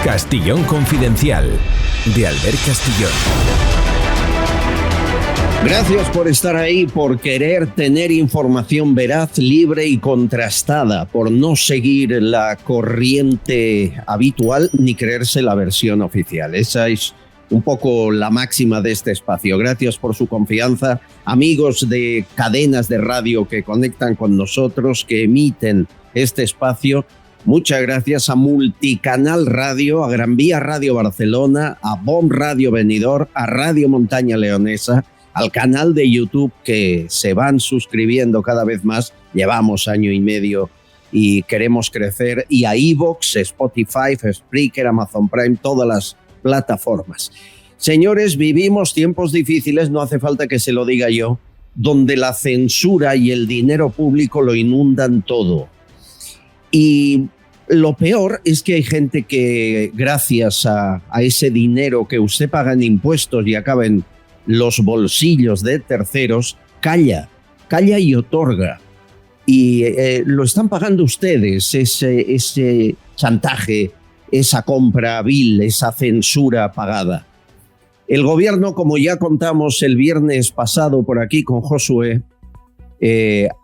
Castillón Confidencial, de Albert Castillón. Gracias por estar ahí, por querer tener información veraz, libre y contrastada, por no seguir la corriente habitual ni creerse la versión oficial. Esa es un poco la máxima de este espacio. Gracias por su confianza, amigos de cadenas de radio que conectan con nosotros, que emiten este espacio. Muchas gracias a Multicanal Radio, a Gran Vía Radio Barcelona, a BOM Radio Benidorm, a Radio Montaña Leonesa, al canal de YouTube que se van suscribiendo cada vez más. Llevamos año y medio y queremos crecer. Y a iVoox, Spotify, Spreaker, Amazon Prime, todas las plataformas. Señores, vivimos tiempos difíciles, no hace falta que se lo diga yo, donde la censura y el dinero público lo inundan todo. Y lo peor es que hay gente que, gracias a ese dinero que usted paga en impuestos y acaba en los bolsillos de terceros, calla y otorga. Y lo están pagando ustedes, ese chantaje, esa compra vil, esa censura pagada. El gobierno, como ya contamos el viernes pasado por aquí con Josué,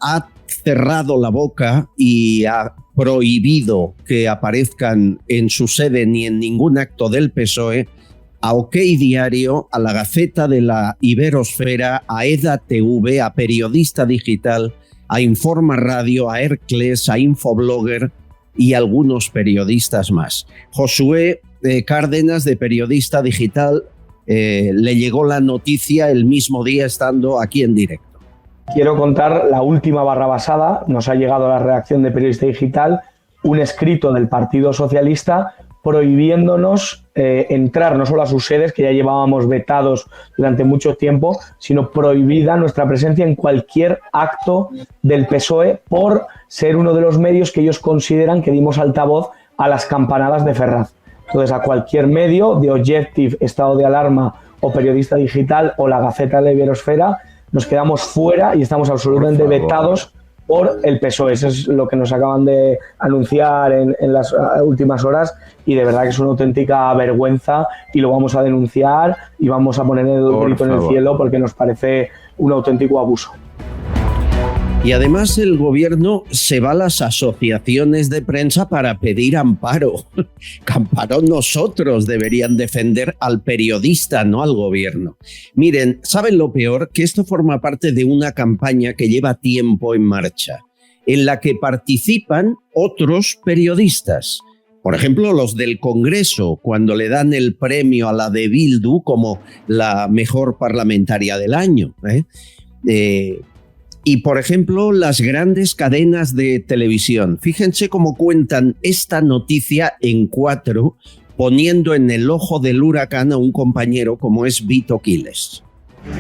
ha cerrado la boca y ha prohibido que aparezcan en su sede ni en ningún acto del PSOE a OK Diario, a la Gaceta de la Iberosfera, a EDA TV, a Periodista Digital, a Informa Radio, a Hercles, a Infoblogger y algunos periodistas más. Josué Cárdenas, de Periodista Digital, le llegó la noticia el mismo día estando aquí en directo. Quiero contar la última barrabasada. Nos ha llegado a la redacción de Periodista Digital un escrito del Partido Socialista prohibiéndonos entrar no solo a sus sedes, que ya llevábamos vetados durante mucho tiempo, sino prohibida nuestra presencia en cualquier acto del PSOE por ser uno de los medios que ellos consideran que dimos altavoz a las campanadas de Ferraz. Entonces, a cualquier medio de Objective, Estado de Alarma o Periodista Digital o la Gaceta de la Iberosfera, nos quedamos fuera y estamos absolutamente vetados por el PSOE. Eso es lo que nos acaban de anunciar en las últimas horas y de verdad que es una auténtica vergüenza y lo vamos a denunciar y vamos a poner el grito en el cielo porque nos parece un auténtico abuso. Y además el gobierno se va a las asociaciones de prensa para pedir amparo. Amparo nosotros deberían defender al periodista, no al gobierno. Miren, ¿saben lo peor? Que esto forma parte de una campaña que lleva tiempo en marcha, en la que participan otros periodistas. Por ejemplo, los del Congreso, cuando le dan el premio a la de Bildu como la mejor parlamentaria del año. Y, por ejemplo, las grandes cadenas de televisión. Fíjense cómo cuentan esta noticia en 4, poniendo en el ojo del huracán a un compañero como es Vito Quiles.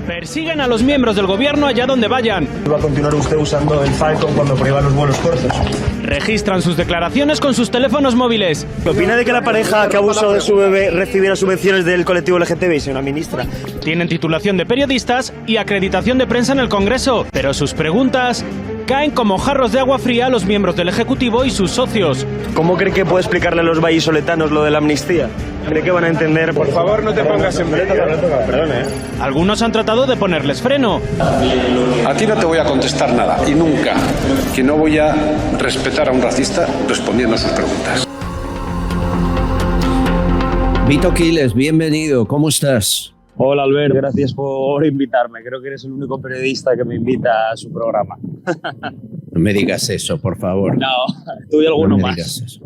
Persiguen a los miembros del gobierno allá donde vayan. ¿Va a continuar usted usando el Falcon cuando prohíba los vuelos cortos? Registran sus declaraciones con sus teléfonos móviles. ¿Qué opina de que la pareja que abusó de su bebé recibiera subvenciones del colectivo LGTBI, señora ministra? Tienen titulación de periodistas y acreditación de prensa en el Congreso, pero sus preguntas caen como jarros de agua fría a los miembros del Ejecutivo y sus socios. ¿Cómo cree que puede explicarle a los vallisoletanos lo de la amnistía? ¿Cree que van a entender? Por favor, no te pongas en medio. Perdón, Algunos han tratado de ponerles freno. A ti no te voy a contestar nada y nunca, que no voy a respetar a un racista respondiendo a sus preguntas. Vito Quiles, bienvenido, ¿cómo estás? Hola Albert, gracias por invitarme. Creo que eres el único periodista que me invita a su programa. No me digas eso, por favor. No, tú y alguno no más. Eso.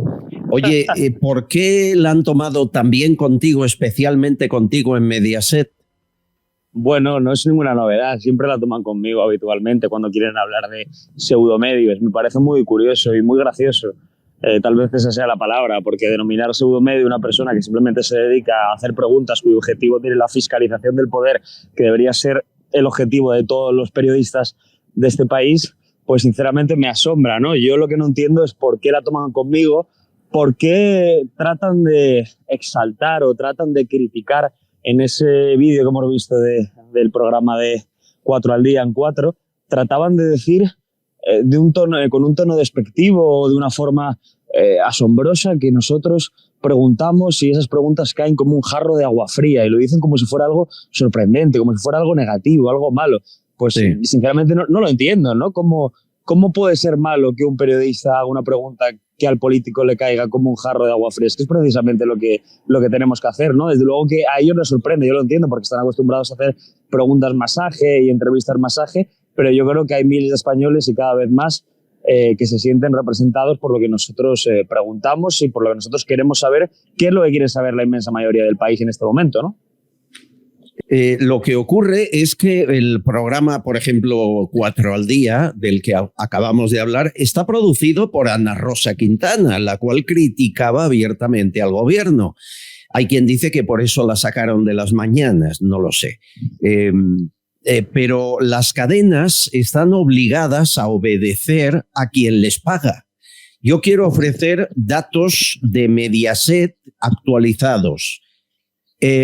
Oye, ¿por qué la han tomado tan bien contigo, especialmente contigo en Mediaset? Bueno, no es ninguna novedad. Siempre la toman conmigo habitualmente cuando quieren hablar de pseudomedios. Me parece muy curioso y muy gracioso. Tal vez esa sea la palabra, porque denominar pseudomedio a una persona que simplemente se dedica a hacer preguntas cuyo objetivo tiene la fiscalización del poder, que debería ser el objetivo de todos los periodistas de este país, pues sinceramente me asombra, ¿no? Yo lo que no entiendo es por qué la toman conmigo, por qué tratan de exaltar o tratan de criticar en ese vídeo que hemos visto del programa de 4 al día en 4, trataban de decir con un tono despectivo o de una forma asombrosa que nosotros preguntamos y esas preguntas caen como un jarro de agua fría y lo dicen como si fuera algo sorprendente, como si fuera algo negativo, algo malo. Pues sí, sinceramente no lo entiendo, ¿no? ¿Cómo puede ser malo que un periodista haga una pregunta que al político le caiga como un jarro de agua fría? Es que es precisamente lo que tenemos que hacer, ¿no? Desde luego que a ellos les sorprende, yo lo entiendo, porque están acostumbrados a hacer preguntas masaje y entrevistas masaje, pero yo creo que hay miles de españoles y cada vez más que se sienten representados por lo que nosotros preguntamos y por lo que nosotros queremos saber, qué es lo que quiere saber la inmensa mayoría del país en este momento, ¿no? Lo que ocurre es que el programa, por ejemplo, 4 al día, del que acabamos de hablar, está producido por Ana Rosa Quintana, la cual criticaba abiertamente al gobierno. Hay quien dice que por eso la sacaron de las mañanas, no lo sé. Pero las cadenas están obligadas a obedecer a quien les paga. Yo quiero ofrecer datos de Mediaset actualizados.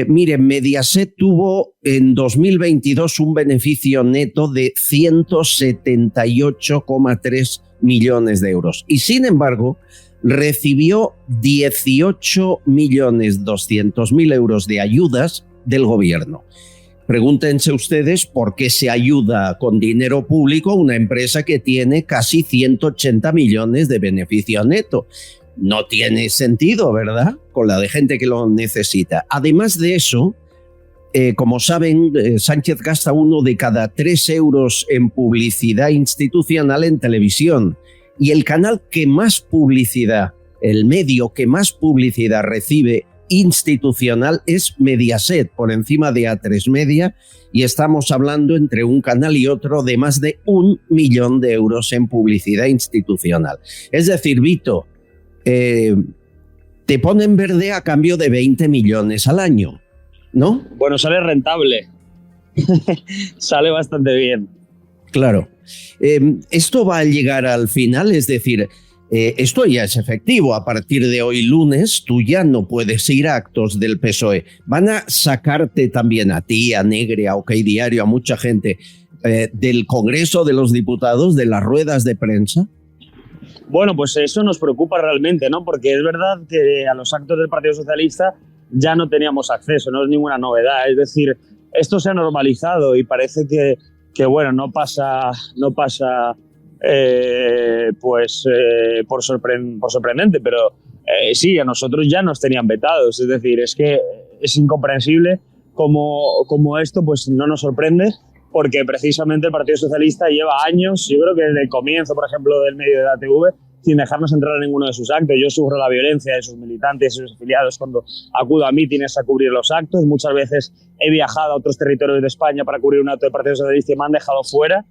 Miren, Mediaset tuvo en 2022 un beneficio neto de 178,3 millones de euros y sin embargo recibió 18.200.000 euros de ayudas del gobierno. Pregúntense ustedes por qué se ayuda con dinero público una empresa que tiene casi 180 millones de beneficio neto. No tiene sentido, ¿verdad? Con la de gente que lo necesita. Además de eso, como saben, Sánchez gasta 1 de cada 3 euros en publicidad institucional en televisión. Y el canal que más publicidad, el medio que más publicidad recibe institucional es Mediaset, por encima de A3 Media, y estamos hablando entre un canal y otro de más de 1 millón de euros en publicidad institucional. Es decir, Vito, te ponen verde a cambio de 20 millones al año, ¿no? Bueno, sale rentable. Sale bastante bien. Claro. Esto va a llegar al final, es decir, esto ya es efectivo. A partir de hoy lunes, tú ya no puedes ir a actos del PSOE. Van a sacarte también a ti, a Negre, a OK Diario, a mucha gente del Congreso de los Diputados, de las ruedas de prensa. Bueno, pues eso nos preocupa realmente, ¿no? Porque es verdad que a los actos del Partido Socialista ya no teníamos acceso, no es ninguna novedad. Es decir, esto se ha normalizado y parece que bueno, no pasa por sorprendente, pero sí, a nosotros ya nos tenían vetados. Es decir, es que es incomprensible cómo esto pues no nos sorprende, porque precisamente el Partido Socialista lleva años, yo creo que desde el comienzo, por ejemplo, del medio de la TV, sin dejarnos entrar en ninguno de sus actos. Yo sufro la violencia de sus militantes y sus afiliados cuando acudo a mítines a cubrir los actos. Muchas veces he viajado a otros territorios de España para cubrir un acto del Partido Socialista y me han dejado fuera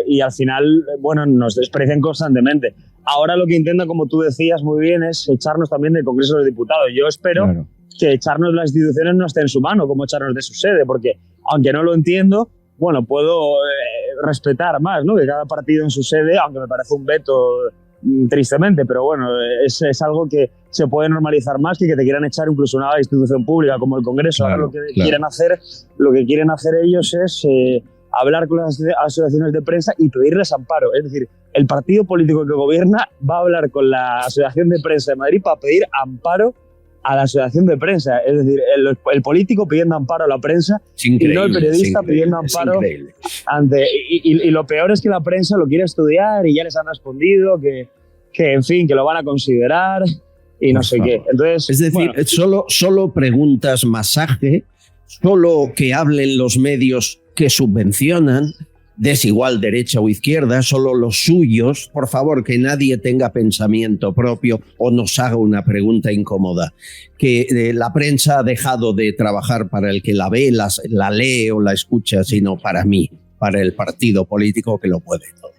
y al final, bueno, nos desprecian constantemente. Ahora lo que intentan, como tú decías muy bien, es echarnos también del Congreso de los Diputados. Yo espero que echarnos de las instituciones no esté en su mano, como echarnos de su sede, porque aunque no lo entiendo, bueno, puedo respetar más, ¿no? Que cada partido en su sede, aunque me parece un veto tristemente, pero bueno, es algo que se puede normalizar más que te quieran echar incluso una institución pública como el Congreso. Ahora lo que quieren hacer ellos es hablar con las asociaciones de prensa y pedirles amparo. Es decir, el partido político que gobierna va a hablar con la Asociación de Prensa de Madrid para pedir amparo a la Asociación de Prensa. Es decir, el político pidiendo amparo a la prensa y no el periodista pidiendo amparo ante... Y lo peor es que la prensa lo quiere estudiar y ya les han respondido que en fin, que lo van a considerar y no sé qué. Entonces, es decir, bueno, solo preguntas masaje, solo que hablen los medios que subvencionan, desigual derecha o izquierda, solo los suyos. Por favor, que nadie tenga pensamiento propio o nos haga una pregunta incómoda. Que la prensa ha dejado de trabajar para el que la ve, la lee o la escucha, sino para mí, para el partido político que lo puede todo.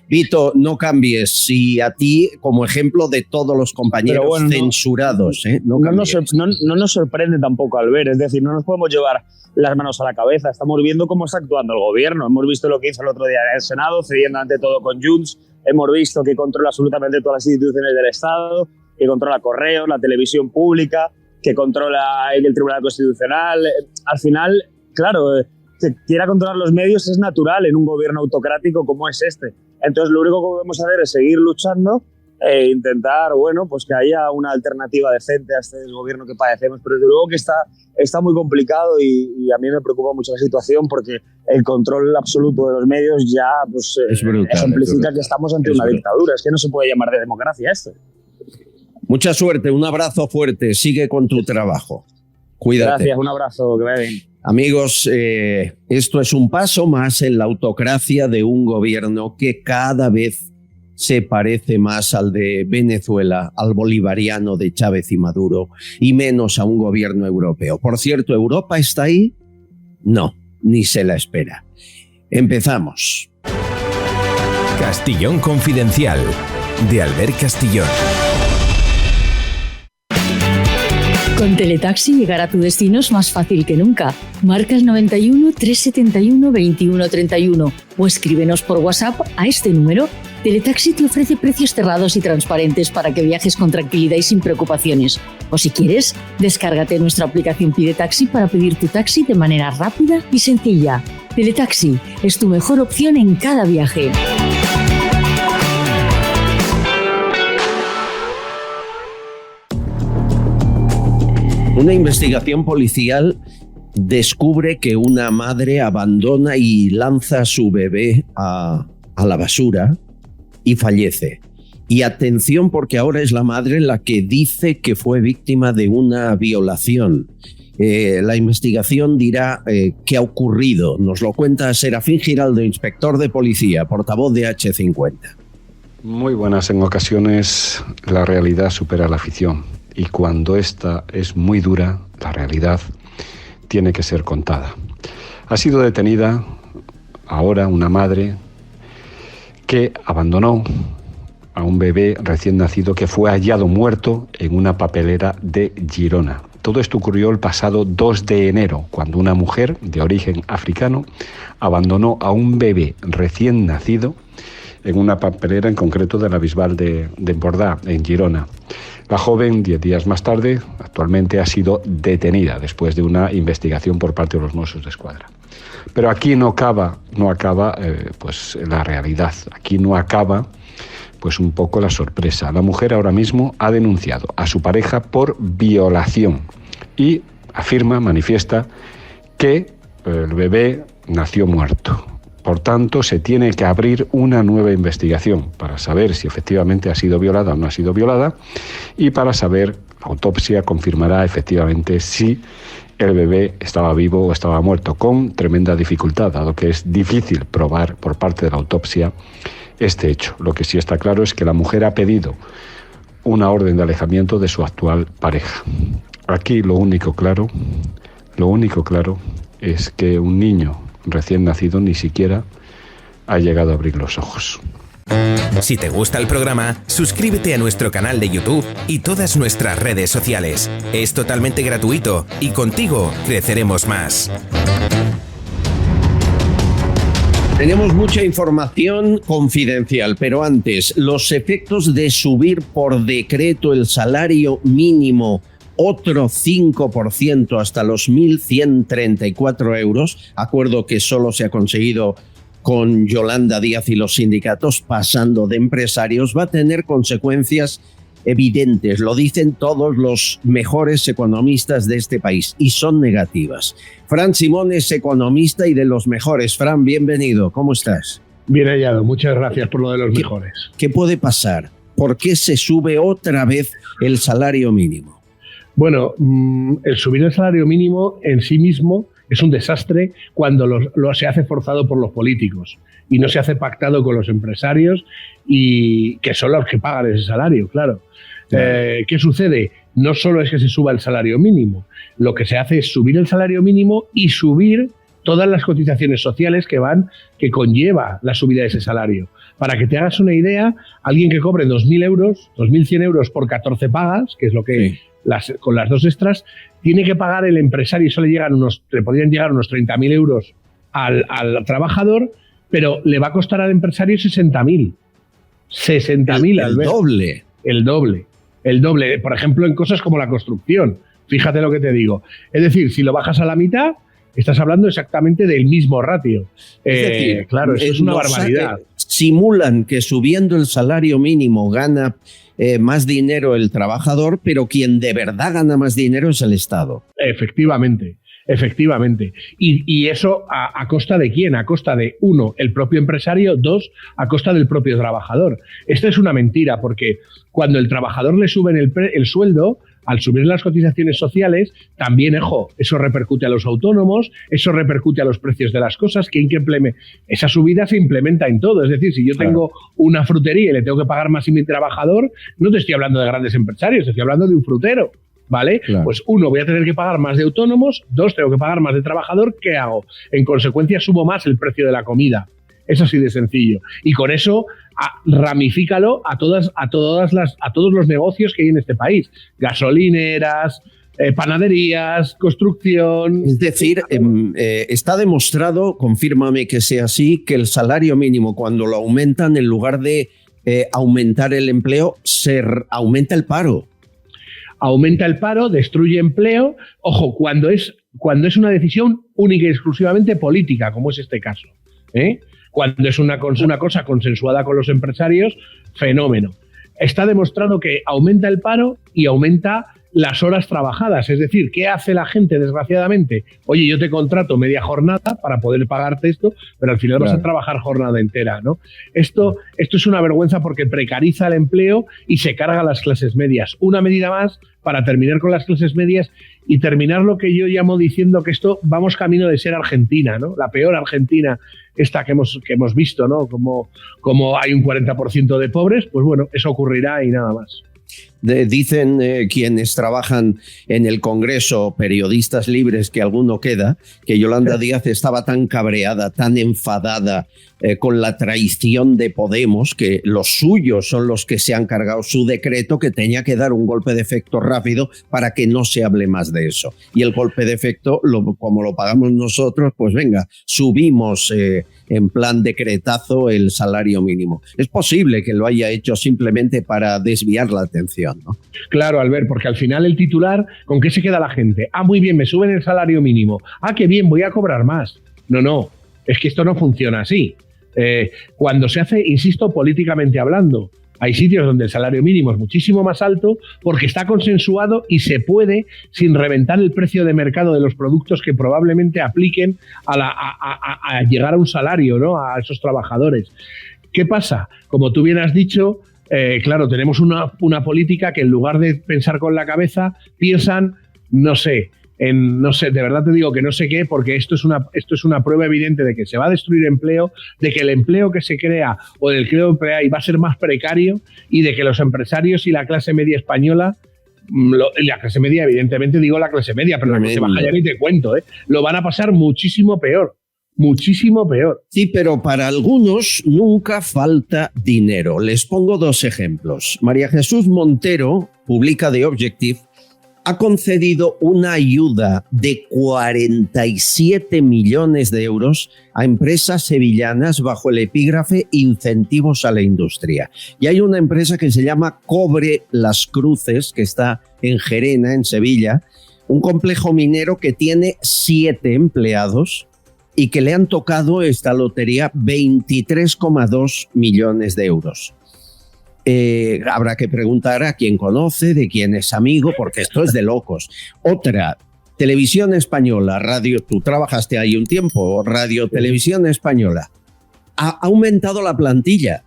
Vito, no cambies. Si a ti, como ejemplo de todos los compañeros censurados, no nos sorprende tampoco al ver. Es decir, no nos podemos llevar las manos a la cabeza. Estamos viendo cómo está actuando el gobierno. Hemos visto lo que hizo el otro día en el Senado, cediendo ante todo con Junts. Hemos visto que controla absolutamente todas las instituciones del Estado, que controla correos, la televisión pública, que controla el Tribunal Constitucional. Al final, claro, que quiera controlar los medios es natural en un gobierno autocrático como es este. Entonces lo único que podemos hacer es seguir luchando intentar, bueno, pues que haya una alternativa decente a este desgobierno que padecemos. Pero desde luego que está muy complicado y a mí me preocupa mucho la situación porque el control absoluto de los medios ya pues, ejemplifica que estamos ante una dictadura. Es que no se puede llamar de democracia esto. Mucha suerte, un abrazo fuerte, sigue con tu trabajo. Cuídate. Gracias, un abrazo, que vaya bien. Amigos, esto es un paso más en la autocracia de un gobierno que cada vez se parece más al de Venezuela, al bolivariano de Chávez y Maduro, y menos a un gobierno europeo. Por cierto, ¿Europa está ahí? No, ni se la espera. Empezamos. Castellón Confidencial, de Albert Castillón. Con Teletaxi llegar a tu destino es más fácil que nunca. Marca el 91 371 21 31 o escríbenos por WhatsApp a este número. Teletaxi te ofrece precios cerrados y transparentes para que viajes con tranquilidad y sin preocupaciones. O si quieres, descárgate nuestra aplicación Pide Taxi para pedir tu taxi de manera rápida y sencilla. Teletaxi es tu mejor opción en cada viaje. Una investigación policial descubre que una madre abandona y lanza a su bebé a la basura y fallece. Y atención, porque ahora es la madre la que dice que fue víctima de una violación. La investigación dirá qué ha ocurrido. Nos lo cuenta Serafín Giraldo, inspector de policía, portavoz de H50. Muy buenas. En ocasiones la realidad supera la ficción. Y cuando esta es muy dura, la realidad tiene que ser contada. Ha sido detenida ahora una madre que abandonó a un bebé recién nacido que fue hallado muerto en una papelera de Girona. Todo esto ocurrió el pasado 2 de enero, cuando una mujer de origen africano abandonó a un bebé recién nacido en una papelera, en concreto de la Bisbal de Empordà, en Girona. La joven, 10 días más tarde, actualmente ha sido detenida después de una investigación por parte de los Mossos d'Esquadra. Pero aquí no acaba pues la realidad. Aquí no acaba pues un poco la sorpresa. La mujer ahora mismo ha denunciado a su pareja por violación y manifiesta que el bebé nació muerto. Por tanto, se tiene que abrir una nueva investigación para saber si efectivamente ha sido violada o no ha sido violada y para saber, la autopsia confirmará efectivamente si el bebé estaba vivo o estaba muerto, con tremenda dificultad, dado que es difícil probar por parte de la autopsia este hecho. Lo que sí está claro es que la mujer ha pedido una orden de alejamiento de su actual pareja. Aquí lo único claro es que un niño recién nacido ni siquiera ha llegado a abrir los ojos. Si te gusta el programa, suscríbete a nuestro canal de YouTube y todas nuestras redes sociales. Es totalmente gratuito y contigo creceremos más. Tenemos mucha información confidencial, pero antes, los efectos de subir por decreto el salario mínimo otro 5% hasta los 1.134 euros, acuerdo que solo se ha conseguido con Yolanda Díaz y los sindicatos, pasando de empresarios, va a tener consecuencias evidentes. Lo dicen todos los mejores economistas de este país y son negativas. Fran Simón es economista y de los mejores. Fran, bienvenido. ¿Cómo estás? Bien hallado. Muchas gracias por lo de los mejores. ¿Qué puede pasar? ¿Por qué se sube otra vez el salario mínimo? Bueno, el subir el salario mínimo en sí mismo es un desastre cuando se hace forzado por los políticos y no se hace pactado con los empresarios, y que son los que pagan ese salario, claro. ¿Qué sucede? No solo es que se suba el salario mínimo, lo que se hace es subir el salario mínimo y subir todas las cotizaciones sociales que conlleva la subida de ese salario. Para que te hagas una idea, alguien que cobre 2.000 euros, 2.100 euros por 14 pagas, que es lo que... Sí. Con las dos extras, tiene que pagar el empresario, y eso le podrían llegar unos 30.000 euros al trabajador, pero le va a costar al empresario 60.000. 60.000 al mes. El doble. Por ejemplo, en cosas como la construcción. Fíjate lo que te digo. Es decir, si lo bajas a la mitad, estás hablando exactamente del mismo ratio. Es decir, claro, eso es una barbaridad. simulan que subiendo el salario mínimo gana más dinero el trabajador, pero quien de verdad gana más dinero es el Estado. Efectivamente. Y eso a costa de quién? A costa de, 1, el propio empresario, 2, a costa del propio trabajador. Esto es una mentira, porque cuando el trabajador le suben el sueldo, al subir las cotizaciones sociales, también, eso repercute a los autónomos, eso repercute a los precios de las cosas, esa subida se implementa en todo. Es decir, si yo tengo una frutería y le tengo que pagar más a mi trabajador, no te estoy hablando de grandes empresarios, estoy hablando de un frutero. ¿Vale? Claro. Pues 1, voy a tener que pagar más de autónomos, 2, tengo que pagar más de trabajador, ¿qué hago? En consecuencia, subo más el precio de la comida. Es así de sencillo. Y con eso ramifícalo a todos los negocios que hay en este país. Gasolineras, panaderías, construcción. Es decir, está demostrado, confírmame que sea así, que el salario mínimo, cuando lo aumentan, en lugar de aumentar el empleo, aumenta el paro. Aumenta el paro, destruye empleo. Ojo, cuando es una decisión única y exclusivamente política, como es este caso. Cuando es una cosa consensuada con los empresarios, fenómeno. Está demostrado que aumenta el paro y aumenta las horas trabajadas. Es decir, ¿qué hace la gente, desgraciadamente? Oye, yo te contrato media jornada para poder pagarte esto, pero al final vas a trabajar jornada entera, ¿no? Esto es una vergüenza porque precariza el empleo y se carga a las clases medias. Una medida más para terminar con las clases medias y terminar lo que yo llamo diciendo que esto vamos camino de ser Argentina, ¿no? La peor Argentina esta que hemos visto, ¿no? Como hay un 40% de pobres, pues bueno, eso ocurrirá y nada más. Dicen quienes trabajan en el Congreso, periodistas libres, que alguno queda, que Yolanda Díaz estaba tan cabreada, tan enfadada con la traición de Podemos, que los suyos son los que se han cargado su decreto, que tenía que dar un golpe de efecto rápido para que no se hable más de eso. Y el golpe de efecto, como lo pagamos nosotros, pues venga, subimos en plan decretazo el salario mínimo. Es posible que lo haya hecho simplemente para desviar la atención, ¿no? Claro, Albert, porque al final el titular, ¿con qué se queda la gente? Ah, muy bien, me suben el salario mínimo. Ah, qué bien, voy a cobrar más. No, es que esto no funciona así. Cuando se hace, insisto, políticamente hablando, hay sitios donde el salario mínimo es muchísimo más alto porque está consensuado y se puede, sin reventar el precio de mercado de los productos que probablemente apliquen a llegar a un salario, ¿no? A esos trabajadores. ¿Qué pasa? Como tú bien has dicho, claro, tenemos una política que en lugar de pensar con la cabeza, piensan, no sé, de verdad te digo que no sé qué, porque esto es una prueba evidente de que se va a destruir empleo, de que el empleo que se crea o el empleo que hay va a ser más precario y de que los empresarios y la clase media española, la clase media, evidentemente digo la clase media, pero la clase baja ya ni te cuento, lo van a pasar muchísimo peor. Muchísimo peor. Sí, pero para algunos nunca falta dinero. Les pongo 2 ejemplos. María Jesús Montero, publica The Objective, ha concedido una ayuda de 47 millones de euros a empresas sevillanas bajo el epígrafe Incentivos a la Industria. Y hay una empresa que se llama Cobre Las Cruces, que está en Gerena, en Sevilla, un complejo minero que tiene 7 empleados y que le han tocado esta lotería 23,2 millones de euros. Habrá que preguntar a quién conoce, de quién es amigo, porque esto es de locos. Otra, Televisión Española, radio, tú trabajaste ahí un tiempo, Radio Televisión Española, ha aumentado la plantilla.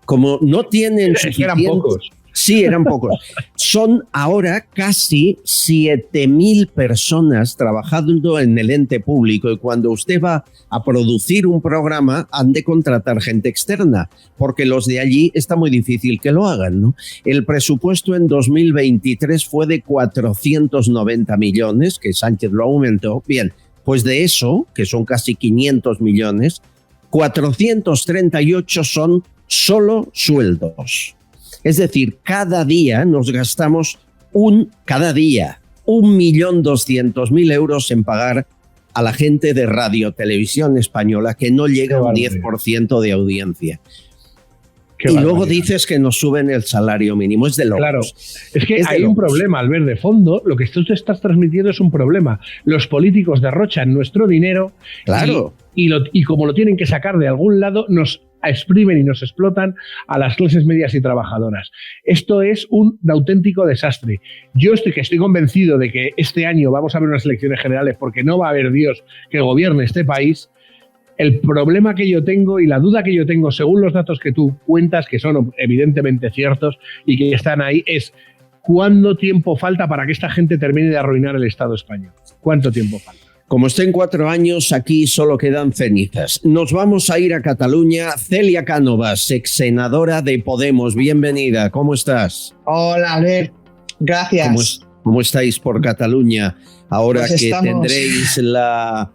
Como no tienen suficientes... Eran pocos. Sí, eran pocos. Son ahora casi 7.000 personas trabajando en el ente público y cuando usted va a producir un programa han de contratar gente externa porque los de allí está muy difícil que lo hagan, ¿no? El presupuesto en 2023 fue de 490 millones, que Sánchez lo aumentó. Bien, pues de eso, que son casi 500 millones, 438 son solo sueldos. Es decir, cada día nos gastamos 1.200.000 euros en pagar a la gente de Radio Televisión Española, que no llega a un 10% de audiencia. Y luego dices que nos suben el salario mínimo. Es de locos. Claro, es que hay un problema, Albert, de fondo. Lo que tú te estás transmitiendo es un problema. Los políticos derrochan nuestro dinero. Claro. Y como lo tienen que sacar de algún lado, nos exprimen y nos explotan a las clases medias y trabajadoras. Esto es un auténtico desastre. Yo estoy convencido de que este año vamos a ver unas elecciones generales porque no va a haber Dios que gobierne este país. El problema que yo tengo y la duda que yo tengo, según los datos que tú cuentas, que son evidentemente ciertos y que están ahí, es ¿cuánto tiempo falta para que esta gente termine de arruinar el Estado español? ¿Cuánto tiempo falta? Como estén 4 años, aquí solo quedan cenizas. Nos vamos a ir a Cataluña. Celia Cánovas, ex senadora de Podemos, bienvenida. ¿Cómo estás? Hola, Albert. Gracias. ¿Cómo estáis por Cataluña ahora pues que tendréis la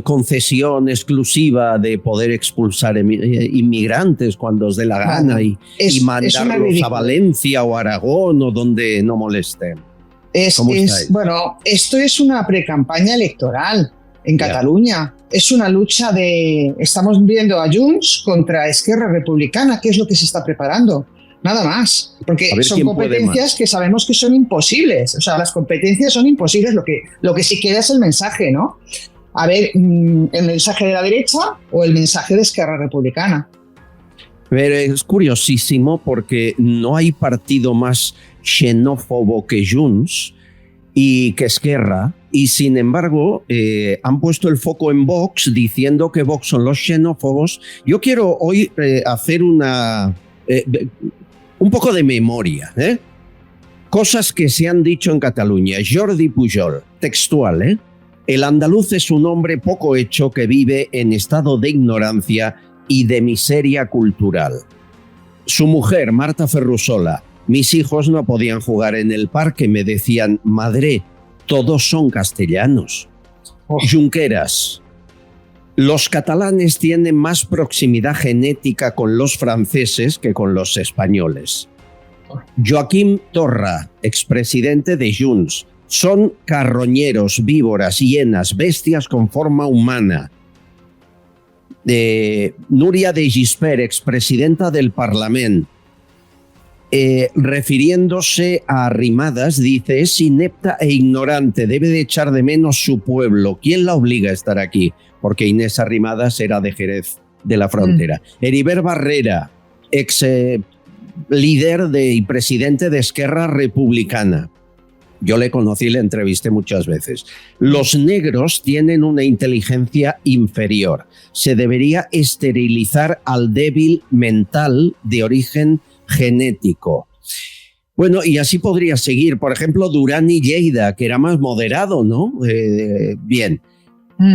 concesión exclusiva de poder expulsar inmigrantes cuando os dé la gana y mandarlos a Valencia o Aragón o donde no molesten? Bueno, esto es una precampaña electoral en Cataluña. Es una lucha estamos viendo a Junts contra Esquerra Republicana, que es lo que se está preparando. Nada más, porque son competencias que sabemos que son imposibles. O sea, las competencias son imposibles. Lo que sí queda es el mensaje, ¿no? A ver, el mensaje de la derecha o el mensaje de Esquerra Republicana. Pero es curiosísimo porque no hay partido más xenófobo que Junts y que Esquerra, y sin embargo han puesto el foco en Vox diciendo que Vox son los xenófobos. Yo quiero hoy hacer un poco de memoria, cosas que se han dicho en Cataluña. Jordi Pujol, textual, el andaluz es un hombre poco hecho que vive en estado de ignorancia y de miseria cultural. Su mujer, Marta Ferrusola: mis hijos no podían jugar en el parque, me decían, madre, todos son castellanos. Junqueras: los catalanes tienen más proximidad genética con los franceses que con los españoles. Joaquim Torra, expresidente de Junts: son carroñeros, víboras, hienas, bestias con forma humana. Núria de Gispert, expresidenta del Parlamento, refiriéndose a Arrimadas, dice: es inepta e ignorante, debe de echar de menos su pueblo. ¿Quién la obliga a estar aquí? Porque Inés Arrimadas era de Jerez de la Frontera. Heribert Barrera, ex líder y presidente de Esquerra Republicana. Yo le conocí y le entrevisté muchas veces. Los negros tienen una inteligencia inferior. Se debería esterilizar al débil mental de origen genético. Bueno, y así podría seguir. Por ejemplo, Durán y Lleida, que era más moderado, ¿no? Bien.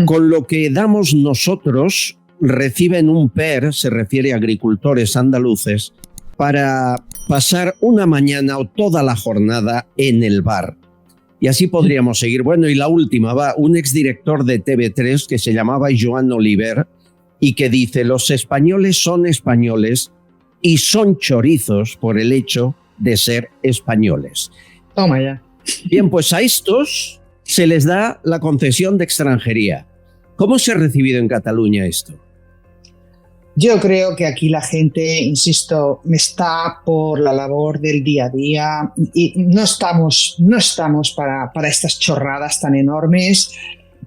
Con lo que damos nosotros, reciben un PER, se refiere a agricultores andaluces, para pasar una mañana o toda la jornada en el bar. Y así podríamos seguir. Bueno, y la última va, un exdirector de TV3 que se llamaba Joan Oliver y que dice: los españoles son españoles y son chorizos por el hecho de ser españoles. Toma ya. Bien, pues a estos se les da la concesión de extranjería. ¿Cómo se ha recibido en Cataluña esto? Yo creo que aquí la gente, insisto, está por la labor del día a día y no estamos para estas chorradas tan enormes.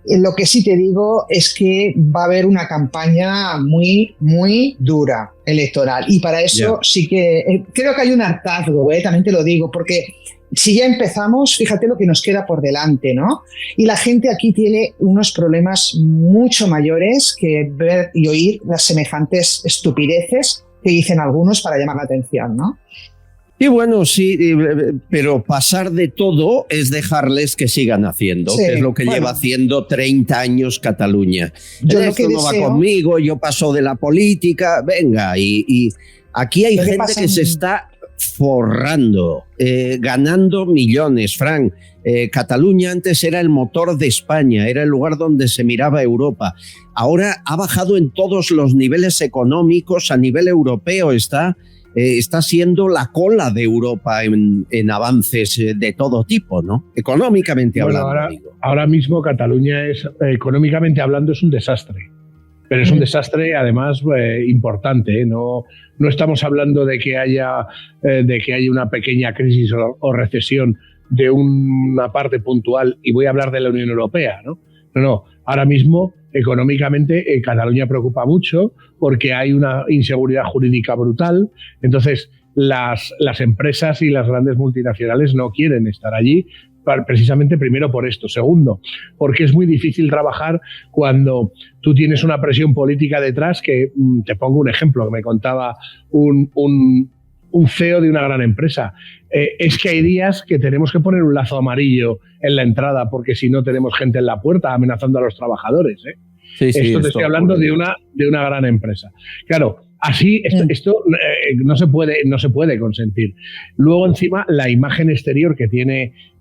Lo que sí te digo es que va a haber una campaña muy, muy dura electoral y para eso sí que creo que hay un hartazgo, también te lo digo, porque si ya empezamos, fíjate lo que nos queda por delante, ¿no? Y la gente aquí tiene unos problemas mucho mayores que ver y oír las semejantes estupideces que dicen algunos para llamar la atención, ¿no? Y bueno, sí, pero pasar de todo es dejarles que sigan haciendo, que es lo que lleva haciendo 30 años Cataluña. Esto no va conmigo, yo paso de la política, venga, y aquí hay gente que se está forrando, ganando millones, Frank. Cataluña antes era el motor de España, era el lugar donde se miraba Europa. Ahora ha bajado en todos los niveles económicos, a nivel europeo está siendo la cola de Europa en avances de todo tipo, ¿no? Económicamente hablando. Ahora mismo Cataluña es, económicamente hablando, es un desastre. Pero es un desastre, además, importante. No estamos hablando de que haya una pequeña crisis o recesión de una parte puntual, y voy a hablar de la Unión Europea, ¿no? No. Ahora mismo económicamente Cataluña preocupa mucho porque hay una inseguridad jurídica brutal. Entonces, las empresas y las grandes multinacionales no quieren estar allí, precisamente primero por esto. Segundo, porque es muy difícil trabajar cuando tú tienes una presión política detrás, que te pongo un ejemplo que me contaba un CEO de una gran empresa. Es que hay días que tenemos que poner un lazo amarillo en la entrada porque si no tenemos gente en la puerta amenazando a los trabajadores. Sí, esto te estoy hablando de una gran empresa. Claro, así esto no se puede consentir. Luego encima la imagen exterior que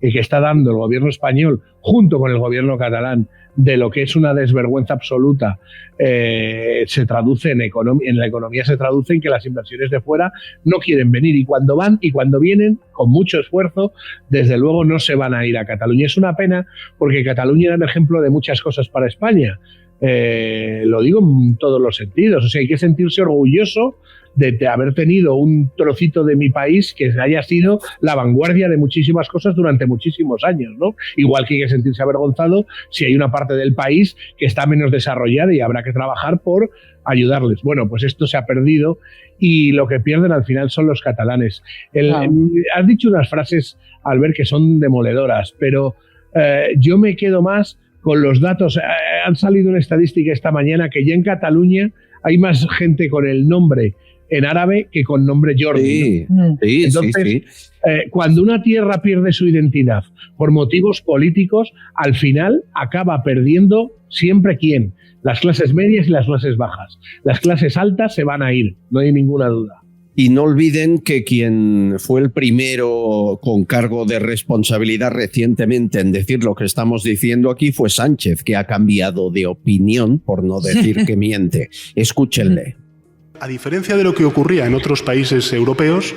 está dando el gobierno español junto con el gobierno catalán de lo que es una desvergüenza absoluta se traduce en la economía, se traduce en que las inversiones de fuera no quieren venir, y cuando van y cuando vienen con mucho esfuerzo, desde luego no se van a ir a Cataluña. Es una pena porque Cataluña era un ejemplo de muchas cosas para España. Lo digo en todos los sentidos. O sea, hay que sentirse orgulloso de haber tenido un trocito de mi país que haya sido la vanguardia de muchísimas cosas durante muchísimos años, ¿no? Igual que hay que sentirse avergonzado si hay una parte del país que está menos desarrollada y habrá que trabajar por ayudarles. Bueno, pues esto se ha perdido y lo que pierden al final son los catalanes. Has dicho unas frases, Albert, que son demoledoras, pero yo me quedo más con los datos. Han salido una estadística esta mañana que ya en Cataluña hay más gente con el nombre en árabe que con nombre Jordi. Sí, entonces, cuando una tierra pierde su identidad por motivos políticos, al final acaba perdiendo siempre ¿quién? Las clases medias y las clases bajas. Las clases altas se van a ir, no hay ninguna duda. Y no olviden que quien fue el primero con cargo de responsabilidad recientemente en decir lo que estamos diciendo aquí fue Sánchez, que ha cambiado de opinión, por no decir que miente. Escúchenle. A diferencia de lo que ocurría en otros países europeos,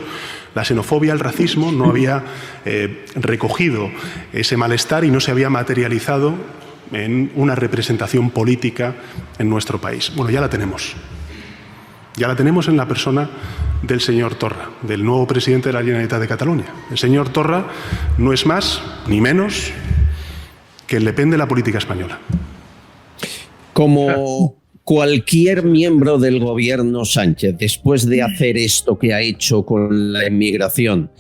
la xenofobia, el racismo no había recogido ese malestar y no se había materializado en una representación política en nuestro país. Bueno, ya la tenemos. Ya la tenemos en la persona del señor Torra, del nuevo presidente de la Generalitat de Cataluña. El señor Torra no es más ni menos que el Le Pen de la política española. Como cualquier miembro del gobierno Sánchez, después de hacer esto que ha hecho con la inmigración,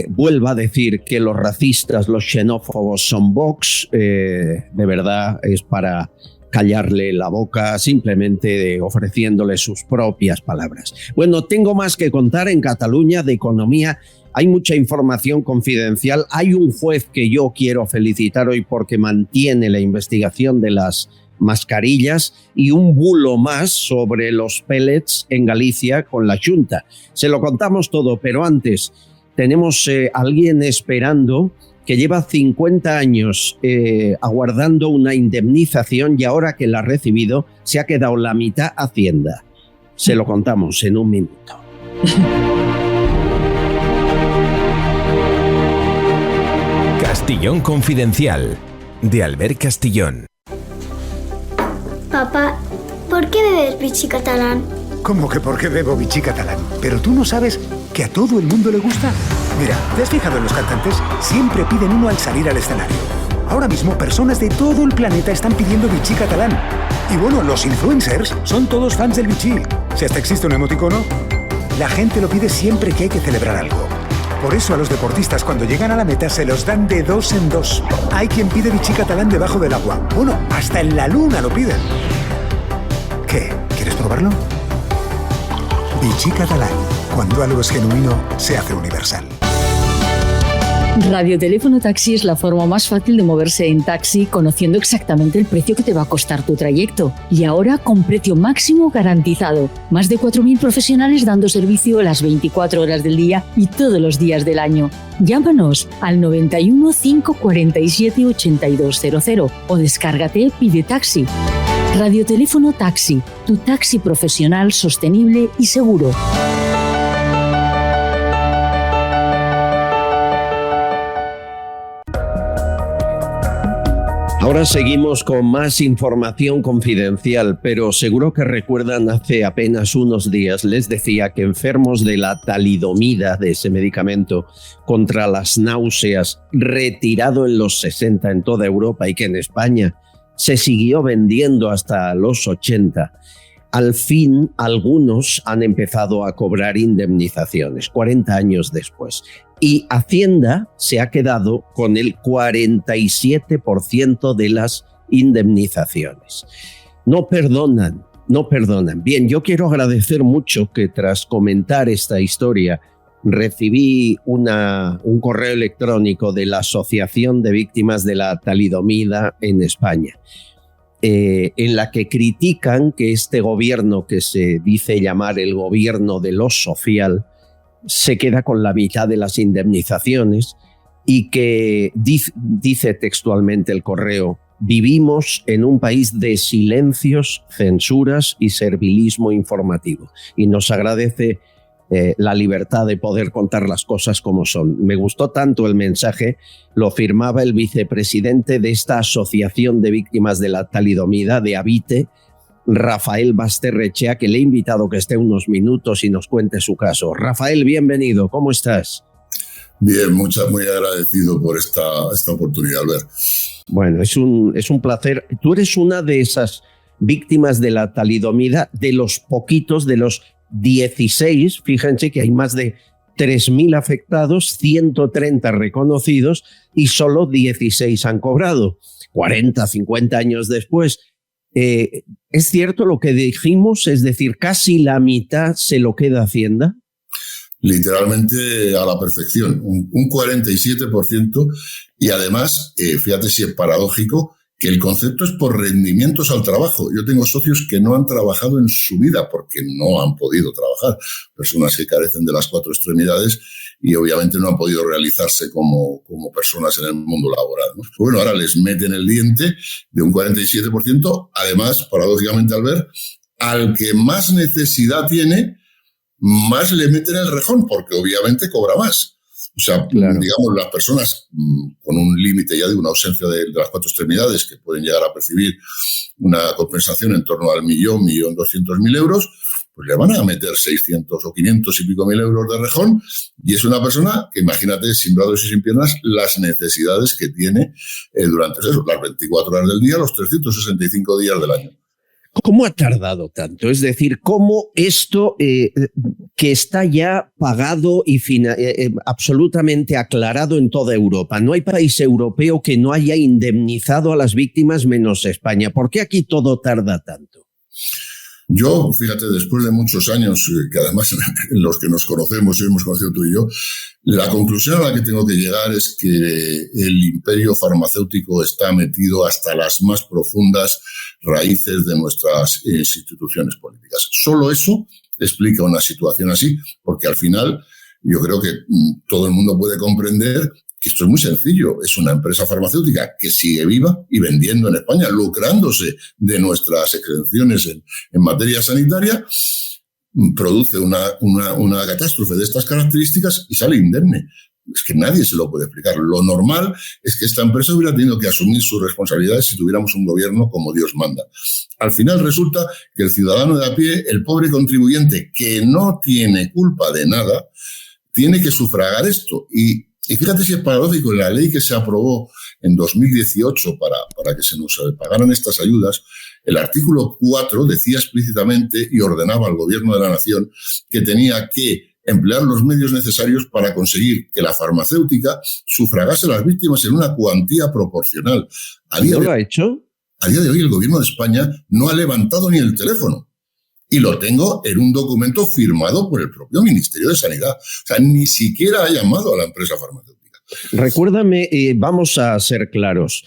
vuelva a decir que los racistas, los xenófobos son Vox, de verdad es para callarle la boca, simplemente ofreciéndole sus propias palabras. Bueno, tengo más que contar en Cataluña de economía. Hay mucha información confidencial. Hay un juez que yo quiero felicitar hoy porque mantiene la investigación de las mascarillas y un bulo más sobre los pellets en Galicia con la Xunta. Se lo contamos todo, pero antes tenemos a alguien esperando que lleva 50 años aguardando una indemnización y ahora que la ha recibido se ha quedado la mitad Hacienda. Se lo contamos en un minuto. Castillón Confidencial, de Albert Castillón. Papá, ¿por qué bebes Vichy catalán? ¿Cómo que por qué bebo Vichy catalán? ¿Pero tú no sabes que a todo el mundo le gusta? Mira, ¿te has fijado en los cantantes? Siempre piden uno al salir al escenario. Ahora mismo personas de todo el planeta están pidiendo Vichy catalán. Y bueno, los influencers son todos fans del Vichy. Si hasta existe un emoticono, la gente lo pide siempre que hay que celebrar algo. Por eso a los deportistas cuando llegan a la meta se los dan de 2 en 2. Hay quien pide Vichy catalán debajo del agua. Bueno, hasta en la luna lo piden. ¿Qué? ¿Quieres probarlo? Vichy catalán. Cuando algo es genuino, se hace universal. Radioteléfono Taxi es la forma más fácil de moverse en taxi, conociendo exactamente el precio que te va a costar tu trayecto. Y ahora con precio máximo garantizado. Más de 4.000 profesionales dando servicio las 24 horas del día y todos los días del año. Llámanos al 91 547 8200 o descárgate Pide Taxi. Radioteléfono Taxi, tu taxi profesional, sostenible y seguro. Ahora seguimos con más información confidencial, pero seguro que recuerdan hace apenas unos días les decía que enfermos de la talidomida, de ese medicamento contra las náuseas, retirado en los 60 en toda Europa y que en España se siguió vendiendo hasta los 80. Al fin, algunos han empezado a cobrar indemnizaciones, 40 años después. Y Hacienda se ha quedado con el 47% de las indemnizaciones. No perdonan. Bien, yo quiero agradecer mucho que tras comentar esta historia recibí un correo electrónico de la Asociación de Víctimas de la Talidomida en España, en la que critican que este gobierno, que se dice llamar el gobierno de lo social, se queda con la mitad de las indemnizaciones y que dice textualmente el correo: vivimos en un país de silencios, censuras y servilismo informativo. Y nos agradece la libertad de poder contar las cosas como son. Me gustó tanto el mensaje, lo firmaba el vicepresidente de esta Asociación de Víctimas de la Talidomida, de Habite, Rafael Basterrechea, que le he invitado que esté unos minutos y nos cuente su caso. Rafael, bienvenido, ¿cómo estás? Bien, muy agradecido por esta oportunidad, Albert. Bueno, es un placer. Tú eres una de esas víctimas de la talidomida, de los poquitos, de los 16, fíjense que hay más de 3.000 afectados, 130 reconocidos y solo 16 han cobrado. 40, 50 años después. ¿Es cierto lo que dijimos? Es decir, casi la mitad se lo queda Hacienda. Literalmente a la perfección, un 47%, y además, fíjate si es paradójico, que el concepto es por rendimientos al trabajo. Yo tengo socios que no han trabajado en su vida porque no han podido trabajar, personas que carecen de las 4 extremidades y obviamente no han podido realizarse como personas en el mundo laboral, ¿no? Bueno, ahora les meten el diente de un 47%, además, paradójicamente, al que más necesidad tiene, más le meten el rejón, porque obviamente cobra más. O sea, claro, digamos, las personas con un límite ya de una ausencia de las 4 extremidades que pueden llegar a percibir una compensación en torno al 1.200.000 euros, pues le van a meter 600 o 500 y pico mil euros de rejón, y es una persona que, imagínate, sin brazos y sin piernas, las necesidades que tiene durante las 24 horas del día, los 365 días del año. ¿Cómo ha tardado tanto? Es decir, ¿cómo esto que está ya pagado y absolutamente aclarado en toda Europa? No hay país europeo que no haya indemnizado a las víctimas menos España. ¿Por qué aquí todo tarda tanto? Yo, fíjate, después de muchos años, que además en los que nos conocemos y hemos conocido tú y yo, la conclusión a la que tengo que llegar es que el imperio farmacéutico está metido hasta las más profundas raíces de nuestras instituciones políticas. Solo eso explica una situación así, porque al final yo creo que todo el mundo puede comprender que esto es muy sencillo. Es una empresa farmacéutica que sigue viva y vendiendo en España, lucrándose de nuestras exenciones en materia sanitaria, produce una catástrofe de estas características y sale indemne. Es que nadie se lo puede explicar. Lo normal es que esta empresa hubiera tenido que asumir sus responsabilidades si tuviéramos un gobierno como Dios manda. Al final resulta que el ciudadano de a pie, el pobre contribuyente que no tiene culpa de nada, tiene que sufragar esto. Y fíjate si es paradójico, en la ley que se aprobó en 2018 para que se nos pagaran estas ayudas, el artículo 4 decía explícitamente y ordenaba al gobierno de la nación que tenía que emplear los medios necesarios para conseguir que la farmacéutica sufragase a las víctimas en una cuantía proporcional. ¿No lo ha hecho? A día de hoy el gobierno de España no ha levantado ni el teléfono. Y lo tengo en un documento firmado por el propio Ministerio de Sanidad. O sea, ni siquiera ha llamado a la empresa farmacéutica. Recuérdame, vamos a ser claros.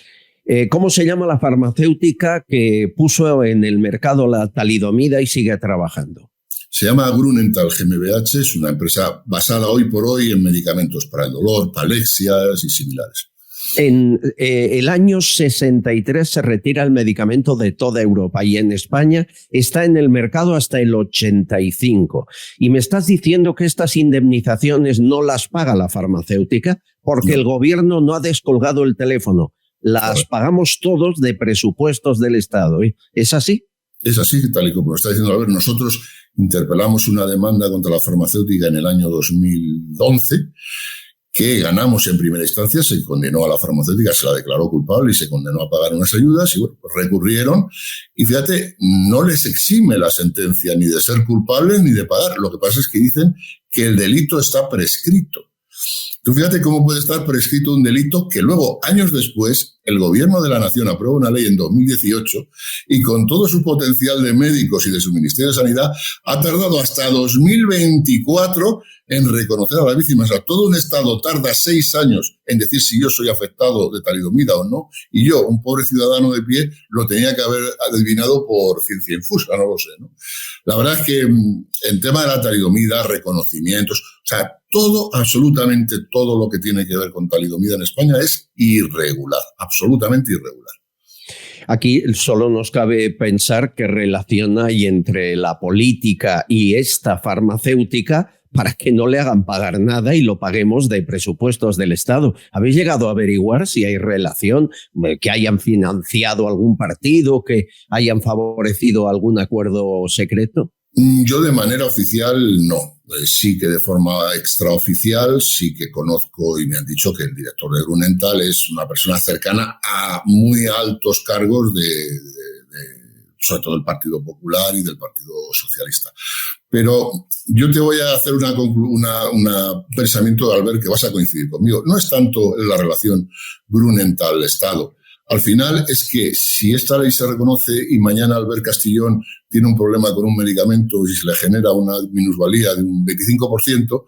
¿Cómo se llama la farmacéutica que puso en el mercado la talidomida y sigue trabajando? Se llama Grunenthal GmbH, es una empresa basada hoy por hoy en medicamentos para el dolor, palexias y similares. En el año 63 se retira el medicamento de toda Europa y en España está en el mercado hasta el 85. Y me estás diciendo que estas indemnizaciones no las paga la farmacéutica porque el gobierno no ha descolgado el teléfono. Las pagamos todos de presupuestos del Estado. ¿Es así? Es así, tal y como lo está diciendo Albert. Nosotros interpelamos una demanda contra la farmacéutica en el año 2011 que ganamos en primera instancia, se condenó a la farmacéutica, se la declaró culpable y se condenó a pagar unas ayudas y bueno, pues recurrieron y fíjate, no les exime la sentencia ni de ser culpables ni de pagar. Lo que pasa es que dicen que el delito está prescrito. Tú fíjate cómo puede estar prescrito un delito que luego, años después, el Gobierno de la Nación aprueba una ley en 2018 y con todo su potencial de médicos y de su Ministerio de Sanidad ha tardado hasta 2024 en reconocer a las víctimas. O sea, todo un Estado tarda 6 años en decir si yo soy afectado de talidomida o no, y yo, un pobre ciudadano de pie, lo tenía que haber adivinado por ciencia infusa, no lo sé, ¿no? La verdad es que en tema de la talidomida, reconocimientos, o sea, todo, absolutamente todo lo que tiene que ver con talidomida en España es irregular, absolutamente irregular. Aquí solo nos cabe pensar qué relación hay entre la política y esta farmacéutica para que no le hagan pagar nada y lo paguemos de presupuestos del Estado. ¿Habéis llegado a averiguar si hay relación, que hayan financiado algún partido, que hayan favorecido algún acuerdo secreto? Yo de manera oficial no. Sí que de forma extraoficial sí que conozco y me han dicho que el director de Grunenthal es una persona cercana a muy altos cargos sobre todo del Partido Popular y del Partido Socialista. Pero yo te voy a hacer un pensamiento, Albert, que vas a coincidir conmigo. No es tanto la relación Grunenthal-Estado. Al final es que si esta ley se reconoce y mañana Albert Castillón tiene un problema con un medicamento y se le genera una minusvalía de un 25%,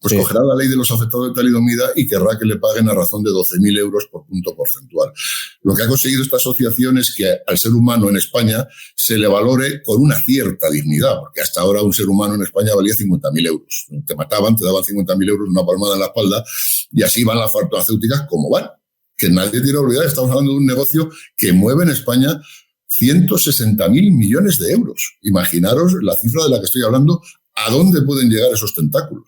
pues sí, cogerá la ley de los afectados de talidomida y querrá que le paguen a razón de 12.000 euros por punto porcentual. Lo que ha conseguido esta asociación es que al ser humano en España se le valore con una cierta dignidad, porque hasta ahora un ser humano en España valía 50.000 euros. Te mataban, te daban 50.000 euros, una palmada en la espalda, y así van las farmacéuticas como van. Que nadie tiene que olvidar, estamos hablando de un negocio que mueve en España 160.000 millones de euros. Imaginaros la cifra de la que estoy hablando, a dónde pueden llegar esos tentáculos.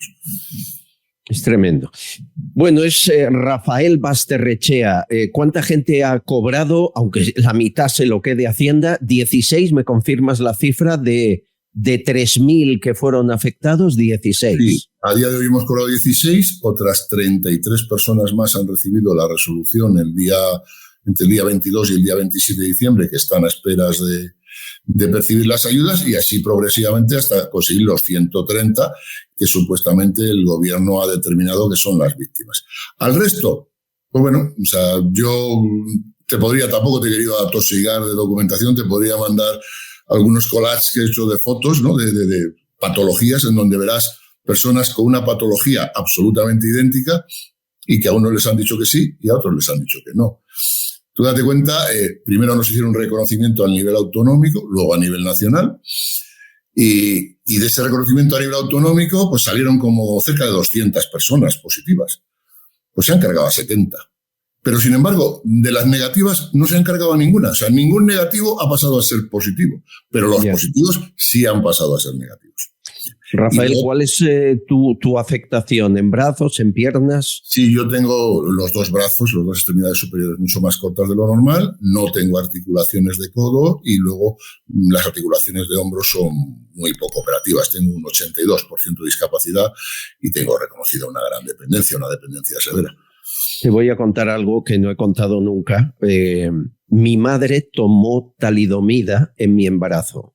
Es tremendo. Bueno, es Rafael Basterrechea. ¿Cuánta gente ha cobrado, aunque la mitad se lo quede Hacienda? 16, ¿me confirmas la cifra de 3.000 que fueron afectados? 16. Sí, a día de hoy hemos cobrado 16, otras 33 personas más han recibido la resolución entre el día 22 y el día 27 de diciembre, que están a esperas de percibir las ayudas, y así progresivamente hasta conseguir los 130 que supuestamente el gobierno ha determinado que son las víctimas. Al resto, pues bueno, o sea, yo tampoco te he querido atosigar de documentación, te podría mandar algunos collages que he hecho de fotos, ¿no? de patologías en donde verás personas con una patología absolutamente idéntica y que a unos les han dicho que sí y a otros les han dicho que no. Tú date cuenta, primero nos hicieron un reconocimiento a nivel autonómico, luego a nivel nacional, y de ese reconocimiento a nivel autonómico pues salieron como cerca de 200 personas positivas. Pues se han cargado a 70. Pero, sin embargo, de las negativas no se han cargado a ninguna. O sea, ningún negativo ha pasado a ser positivo, pero los positivos sí han pasado a ser negativos. Rafael, ¿cuál es tu afectación? ¿En brazos, en piernas? Sí, yo tengo los dos brazos, las dos extremidades superiores mucho más cortas de lo normal, no tengo articulaciones de codo y luego las articulaciones de hombro son muy poco operativas. Tengo un 82% de discapacidad y tengo reconocida una gran dependencia, una dependencia severa. Te voy a contar algo que no he contado nunca. Mi madre tomó talidomida en mi embarazo.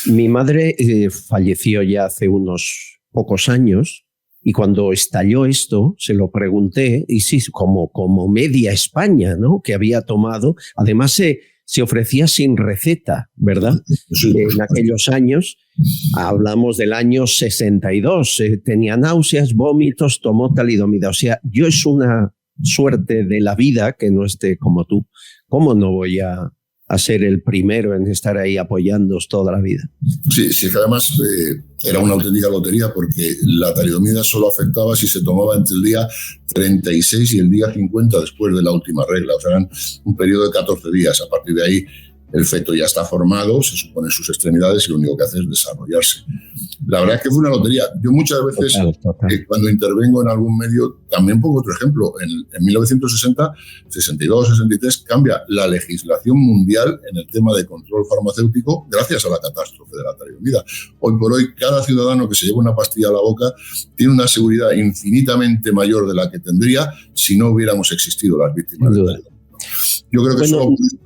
Mi madre falleció ya hace unos pocos años y cuando estalló esto se lo pregunté y sí, como media España, ¿no? Que había tomado. Además se ofrecía sin receta, ¿verdad? Sí. En aquellos años, hablamos del año 62, tenía náuseas, vómitos, tomó talidomida. O sea, yo es una suerte de la vida que no esté como tú. ¿Cómo no voy a ser el primero en estar ahí apoyándoos toda la vida? Sí, que además era una auténtica lotería porque la talidomida solo afectaba si se tomaba entre el día 36 y el día 50 después de la última regla. O sea, eran un periodo de 14 días. A partir de ahí El feto ya está formado, se supone sus extremidades y lo único que hace es desarrollarse. La verdad es que fue una lotería. Yo muchas veces, cuando intervengo en algún medio, también pongo otro ejemplo. En 1960, 62, 63, cambia la legislación mundial en el tema de control farmacéutico gracias a la catástrofe de la talidomida. Hoy por hoy, cada ciudadano que se lleva una pastilla a la boca tiene una seguridad infinitamente mayor de la que tendría si no hubiéramos existido las víctimas de talidomida. Yo creo que solo por esto...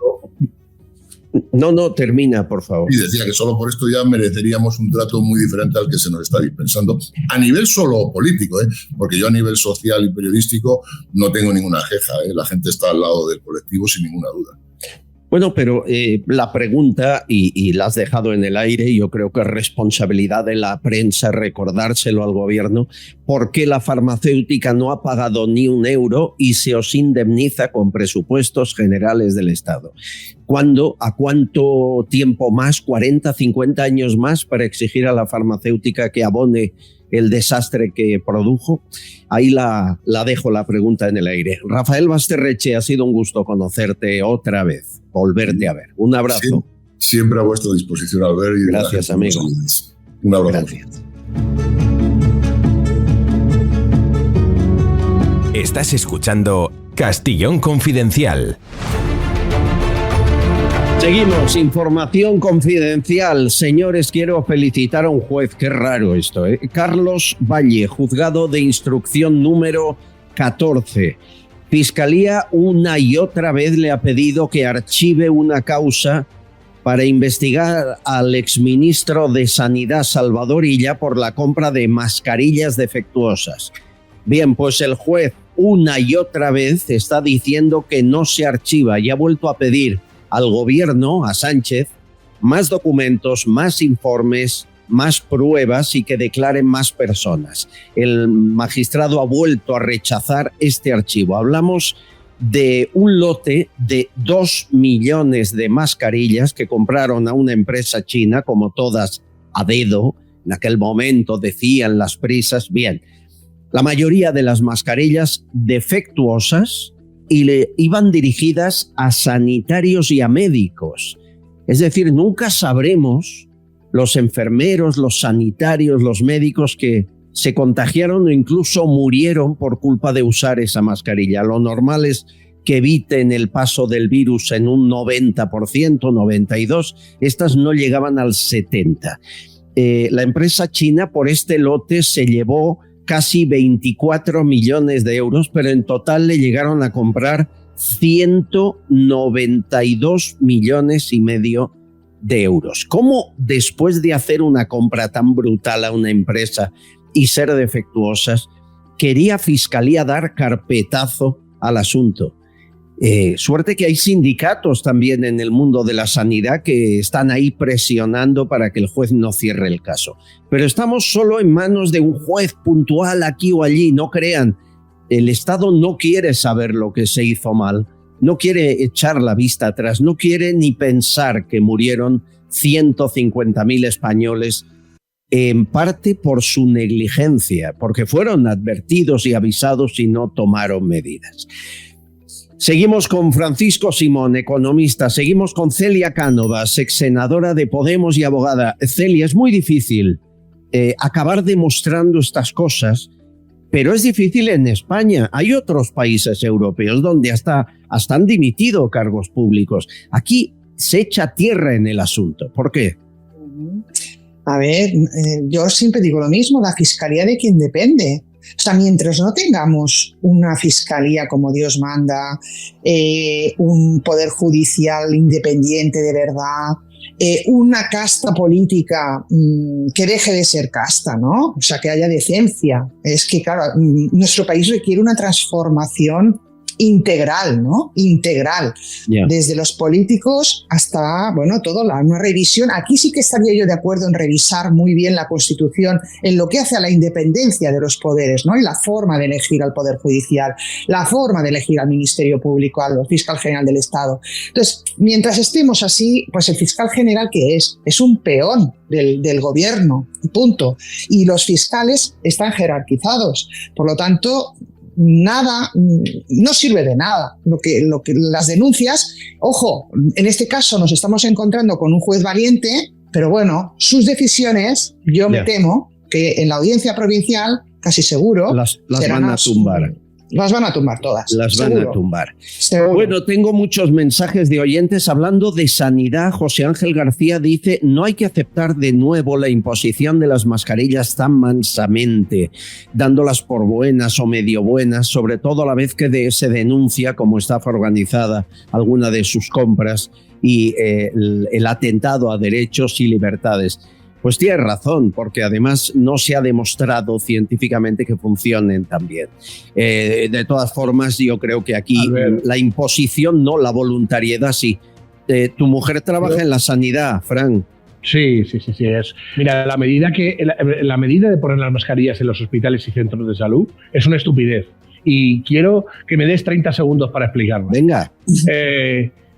No, termina, por favor. Y decía que solo por esto ya mereceríamos un trato muy diferente al que se nos está dispensando. A nivel solo político, porque yo a nivel social y periodístico no tengo ninguna queja. La gente está al lado del colectivo sin ninguna duda. Bueno, pero la pregunta, y la has dejado en el aire, yo creo que es responsabilidad de la prensa recordárselo al gobierno, ¿por qué la farmacéutica no ha pagado ni un euro y se os indemniza con presupuestos generales del Estado? ¿A cuánto tiempo más, 40, 50 años más, para exigir a la farmacéutica que abone el desastre que produjo? Ahí la dejo la pregunta en el aire. Rafael Basterreche, ha sido un gusto conocerte otra vez, volverte a ver. Un abrazo. Siempre a vuestra disposición, Albert. Y gracias, amigo. Un abrazo. Gracias. Estás escuchando Castellón Confidencial. Seguimos, información confidencial. Señores, quiero felicitar a un juez, qué raro esto, Carlos Valle, juzgado de instrucción número 14. Fiscalía una y otra vez le ha pedido que archive una causa para investigar al exministro de Sanidad Salvador Illa por la compra de mascarillas defectuosas. Bien, pues el juez una y otra vez está diciendo que no se archiva y ha vuelto a pedir al gobierno, a Sánchez, más documentos, más informes, más pruebas y que declaren más personas. El magistrado ha vuelto a rechazar este archivo. Hablamos de un lote de 2 millones de mascarillas que compraron a una empresa china, como todas a dedo. En aquel momento decían las prisas. Bien, la mayoría de las mascarillas defectuosas y iban dirigidas a sanitarios y a médicos. Es decir, nunca sabremos los enfermeros, los sanitarios, los médicos que se contagiaron o incluso murieron por culpa de usar esa mascarilla. Lo normal es que eviten el paso del virus en un 90%, 92%. Estas no llegaban al 70%. La empresa china por este lote se llevó casi 24 millones de euros, pero en total le llegaron a comprar 192 millones y medio de euros. ¿Cómo después de hacer una compra tan brutal a una empresa y ser defectuosas, quería Fiscalía dar carpetazo al asunto? Suerte que hay sindicatos también en el mundo de la sanidad que están ahí presionando para que el juez no cierre el caso. Pero estamos solo en manos de un juez puntual aquí o allí, no crean. El Estado no quiere saber lo que se hizo mal, no quiere echar la vista atrás, no quiere ni pensar que murieron 150.000 españoles, en parte por su negligencia, porque fueron advertidos y avisados y no tomaron medidas. Seguimos con Francisco Simón, economista. Seguimos con Celia Cánovas, exsenadora de Podemos y abogada. Celia, es muy difícil acabar demostrando estas cosas, pero es difícil en España. Hay otros países europeos donde hasta han dimitido cargos públicos. Aquí se echa tierra en el asunto. ¿Por qué? A ver, yo siempre digo lo mismo, la fiscalía de quien depende. O sea, mientras no tengamos una fiscalía como Dios manda, un poder judicial independiente de verdad, una casta política que deje de ser casta, ¿no? O sea, que haya decencia. Es que, claro, nuestro país requiere una transformación integral, ¿no? Integral. Yeah. Desde los políticos hasta, bueno, una revisión. Aquí sí que estaría yo de acuerdo en revisar muy bien la Constitución en lo que hace a la independencia de los poderes, ¿no? Y la forma de elegir al Poder Judicial, la forma de elegir al Ministerio Público, al Fiscal General del Estado. Entonces, mientras estemos así, pues el Fiscal General, ¿qué es? Es un peón del gobierno, punto. Y los fiscales están jerarquizados. Por lo tanto, nada, no sirve de nada. Lo que las denuncias, ojo, en este caso nos estamos encontrando con un juez valiente, pero bueno, sus decisiones, yo me temo que en la audiencia provincial, casi seguro, las van a tumbar. Las van a tumbar todas. Las van seguro. a tumbar. Seguro. Bueno, tengo muchos mensajes de oyentes hablando de sanidad. José Ángel García dice: no hay que aceptar de nuevo la imposición de las mascarillas tan mansamente, dándolas por buenas o medio buenas, sobre todo a la vez que se denuncia como estafa organizada alguna de sus compras y el atentado a derechos y libertades. Pues tiene razón, porque además no se ha demostrado científicamente que funcionen tan bien. De todas formas, yo creo que aquí la imposición no, la voluntariedad sí. Tu mujer trabaja en la sanidad, Fran. Sí. Mira, la medida de poner las mascarillas en los hospitales y centros de salud es una estupidez. Y quiero que me des 30 segundos para explicarlo. Venga.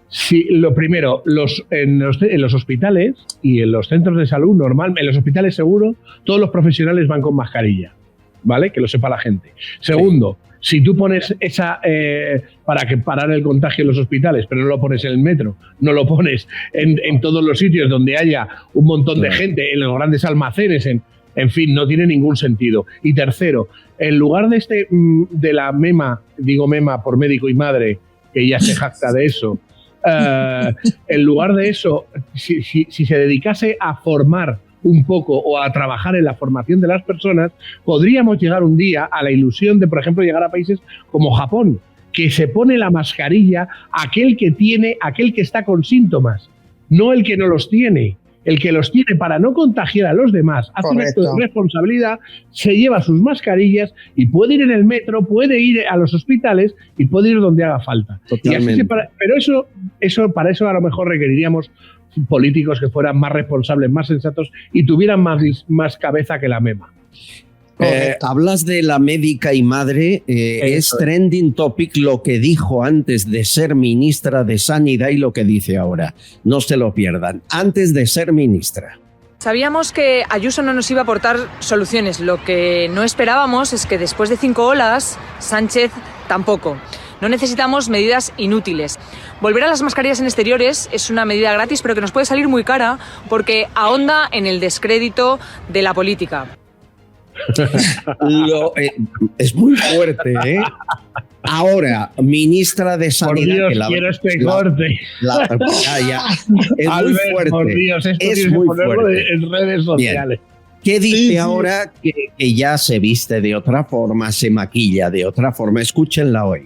Sí, lo primero, en los hospitales y en los centros de salud normal, en los hospitales seguro, todos los profesionales van con mascarilla, ¿vale? Que lo sepa la gente. Segundo, si tú pones esa para que parar el contagio en los hospitales, pero no lo pones en el metro, no lo pones en todos los sitios donde haya un montón de gente, en los grandes almacenes, en fin, no tiene ningún sentido. Y tercero, en lugar de la mema, digo mema por médico y madre, que ya se jacta de eso, en lugar de eso, si se dedicase a formar un poco o a trabajar en la formación de las personas, podríamos llegar un día a la ilusión de, por ejemplo, llegar a países como Japón, que se pone la mascarilla aquel que está con síntomas, no el que no los tiene. El que los tiene para no contagiar a los demás, hace un acto de responsabilidad, se lleva sus mascarillas y puede ir en el metro, puede ir a los hospitales y puede ir donde haga falta. Totalmente. Pero para eso a lo mejor requeriríamos políticos que fueran más responsables, más sensatos y tuvieran más cabeza que la mema. Hablas de la médica y madre, es trending topic lo que dijo antes de ser ministra de Sanidad y lo que dice ahora. No se lo pierdan, antes de ser ministra. Sabíamos que Ayuso no nos iba a aportar soluciones. Lo que no esperábamos es que después de 5 olas, Sánchez tampoco. No necesitamos medidas inútiles. Volver a las mascarillas en exteriores es una medida gratis, pero que nos puede salir muy cara porque ahonda en el descrédito de la política. Es muy fuerte, ¿eh? Ahora, ministra de Sanidad. Por Dios, quiero este corte. Es Albert, muy fuerte. Por Dios, esto es tienes muy que ponerlo fuerte. en redes sociales. Bien. ¿Qué dice ahora que ya se viste de otra forma, se maquilla de otra forma? Escúchenla hoy.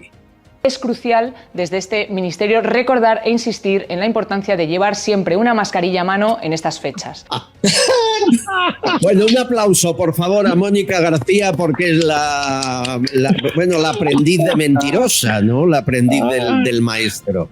Es crucial desde este ministerio recordar e insistir en la importancia de llevar siempre una mascarilla a mano en estas fechas. Bueno, un aplauso, por favor, a Mónica García, porque es la aprendiz de mentirosa, ¿no? La aprendiz del maestro.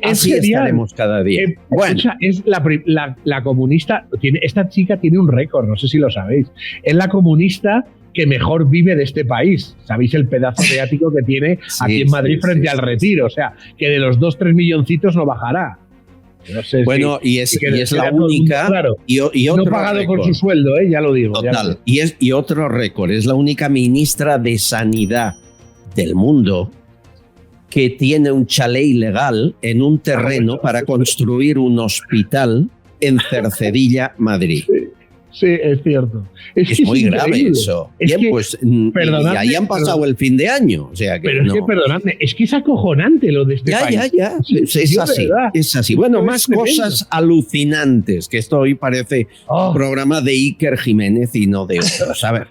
Así estaremos cada día. Bueno, es la comunista. Esta chica tiene un récord, no sé si lo sabéis. Es la comunista que mejor vive de este país. ¿Sabéis el pedazo de ático que tiene aquí en Madrid frente al Retiro? O sea, que de los 2-3 milloncitos no bajará. No sé y es la única. Claro, y otro no pagado récord. con su sueldo, ya lo digo. Total. Y otro récord. Es la única ministra de Sanidad del mundo que tiene un chalet ilegal en un terreno para construir un hospital en Cercedilla, Madrid. Sí, es cierto. Es muy grave eso. Bien, pues y ahí han pasado el fin de año. O sea que pero es que, perdonadme, es que es acojonante lo de este país. Ya. Es así. Bueno, más cosas alucinantes, que esto hoy parece programa de Iker Jiménez y no de otros. A ver.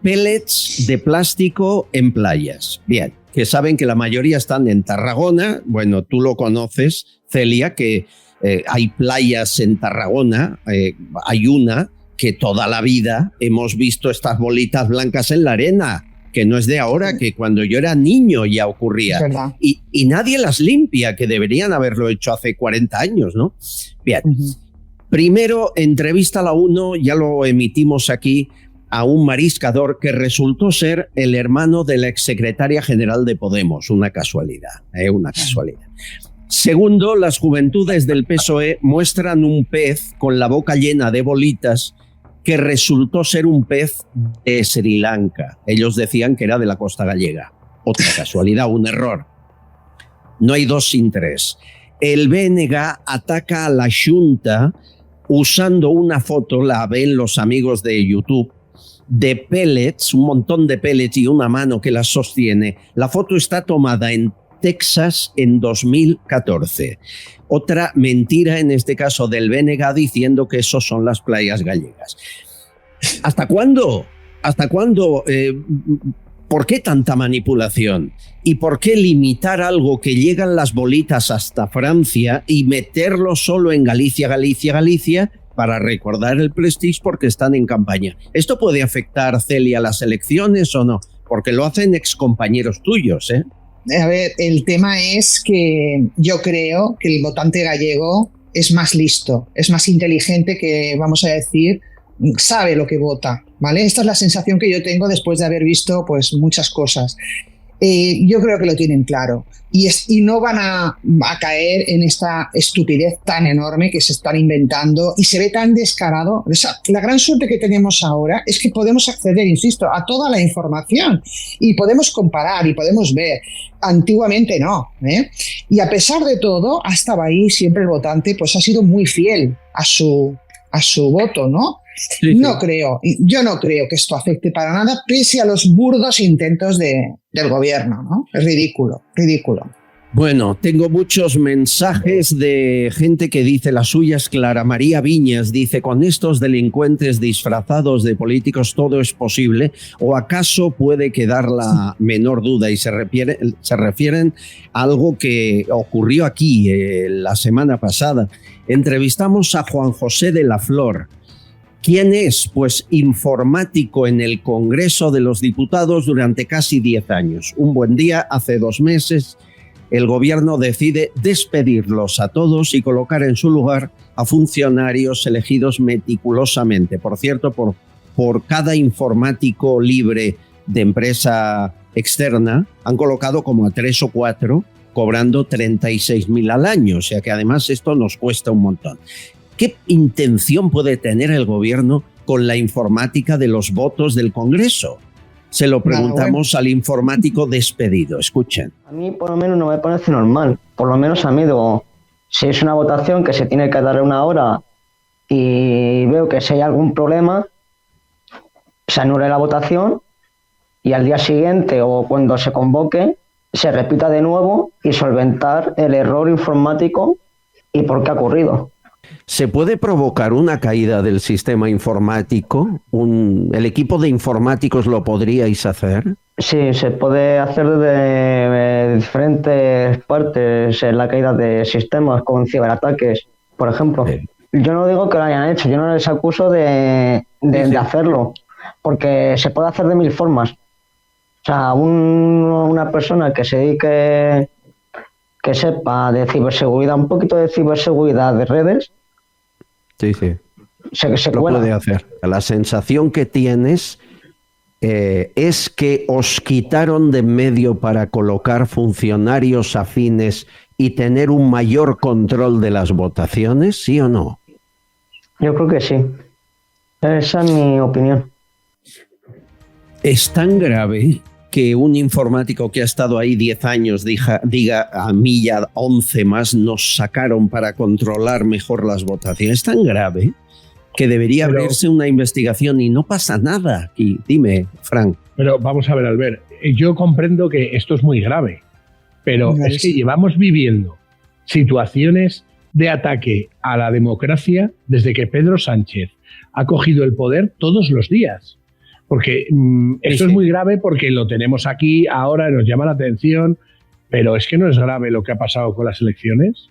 Pellets de plástico en playas. Bien, que saben que la mayoría están en Tarragona. Bueno, tú lo conoces, Celia, que hay playas en Tarragona, hay una que toda la vida hemos visto estas bolitas blancas en la arena, que no es de ahora, que cuando yo era niño ya ocurría. Y nadie las limpia, que deberían haberlo hecho hace 40 años, ¿no? Bien. Primero, entrevista a la 1, ya lo emitimos aquí, a un mariscador que resultó ser el hermano de la exsecretaria general de Podemos. Una casualidad, una casualidad. Segundo, las juventudes del PSOE muestran un pez con la boca llena de bolitas que resultó ser un pez de Sri Lanka. Ellos decían que era de la costa gallega. Otra casualidad, un error. No hay dos sin tres. El BNG ataca a la Xunta usando una foto, la ven los amigos de YouTube, de pellets, un montón de pellets y una mano que las sostiene. La foto está tomada en Texas en 2014. Otra mentira, en este caso del BNG, diciendo que eso son las playas gallegas. ¿Hasta cuándo? ¿Hasta cuándo? ¿Por qué tanta manipulación? ¿Y por qué limitar algo que llegan las bolitas hasta Francia y meterlo solo en Galicia, Galicia, Galicia, para recordar el prestige porque están en campaña? ¿Esto puede afectar, Celia, las elecciones o no? Porque lo hacen excompañeros tuyos, ¿eh? A ver, el tema es que yo creo que el votante gallego es más listo, es más inteligente, que, vamos a decir, sabe lo que vota, ¿vale? Esta es la sensación que yo tengo después de haber visto pues muchas cosas. Yo creo que lo tienen claro y no van a caer en esta estupidez tan enorme que se están inventando y se ve tan descarado. O sea, la gran suerte que tenemos ahora es que podemos acceder, insisto, a toda la información y podemos comparar y podemos ver. Antiguamente no, ¿eh? Y a pesar de todo, ha estado ahí siempre el votante, pues ha sido muy fiel a su voto, ¿no? Sí. Yo no creo que esto afecte para nada, pese a los burdos intentos del gobierno, ¿no? Es ridículo, ridículo. Bueno, tengo muchos mensajes de gente que dice las suyas. Clara María Viñas dice: con estos delincuentes disfrazados de políticos todo es posible, o acaso puede quedar la menor duda, y se refieren a algo que ocurrió aquí la semana pasada. Entrevistamos a Juan José de la Flor. ¿Quién es? Pues informático en el Congreso de los Diputados durante casi 10 años. Un buen día, hace 2 meses, el gobierno decide despedirlos a todos y colocar en su lugar a funcionarios elegidos meticulosamente. Por cierto, por cada informático libre de empresa externa, han colocado como a 3 o 4, cobrando 36.000 al año. O sea que además esto nos cuesta un montón. ¿Qué intención puede tener el gobierno con la informática de los votos del Congreso? Se lo preguntamos al informático despedido. Escuchen. A mí por lo menos no me parece normal. Por lo menos a mí, digo, si es una votación que se tiene que dar 1 hora y veo que si hay algún problema, se anule la votación y al día siguiente o cuando se convoque se repita de nuevo y solventar el error informático y por qué ha ocurrido. ¿Se puede provocar una caída del sistema informático? ¿El equipo de informáticos lo podríais hacer? Sí, se puede hacer de diferentes partes en la caída de sistemas, con ciberataques, por ejemplo. Sí. Yo no digo que lo hayan hecho, yo no les acuso de hacerlo, porque se puede hacer de 1000 formas. O sea, una persona que se dedique, que sepa de ciberseguridad, un poquito de ciberseguridad de redes, sí. Se lo puede hacer. La sensación que tienes es que os quitaron de en medio para colocar funcionarios afines y tener un mayor control de las votaciones, ¿sí o no? Yo creo que sí. Esa es mi opinión. Es tan grave que un informático que ha estado ahí 10 años diga: a mí ya 11 más nos sacaron para controlar mejor las votaciones. Es tan grave que debería abrirse una investigación y no pasa nada aquí. Dime, Frank. Pero vamos a ver, Albert, yo comprendo que esto es muy grave, pero es que llevamos viviendo situaciones de ataque a la democracia desde que Pedro Sánchez ha cogido el poder todos los días. Porque esto es muy grave porque lo tenemos aquí ahora, nos llama la atención, pero es que no es grave lo que ha pasado con las elecciones,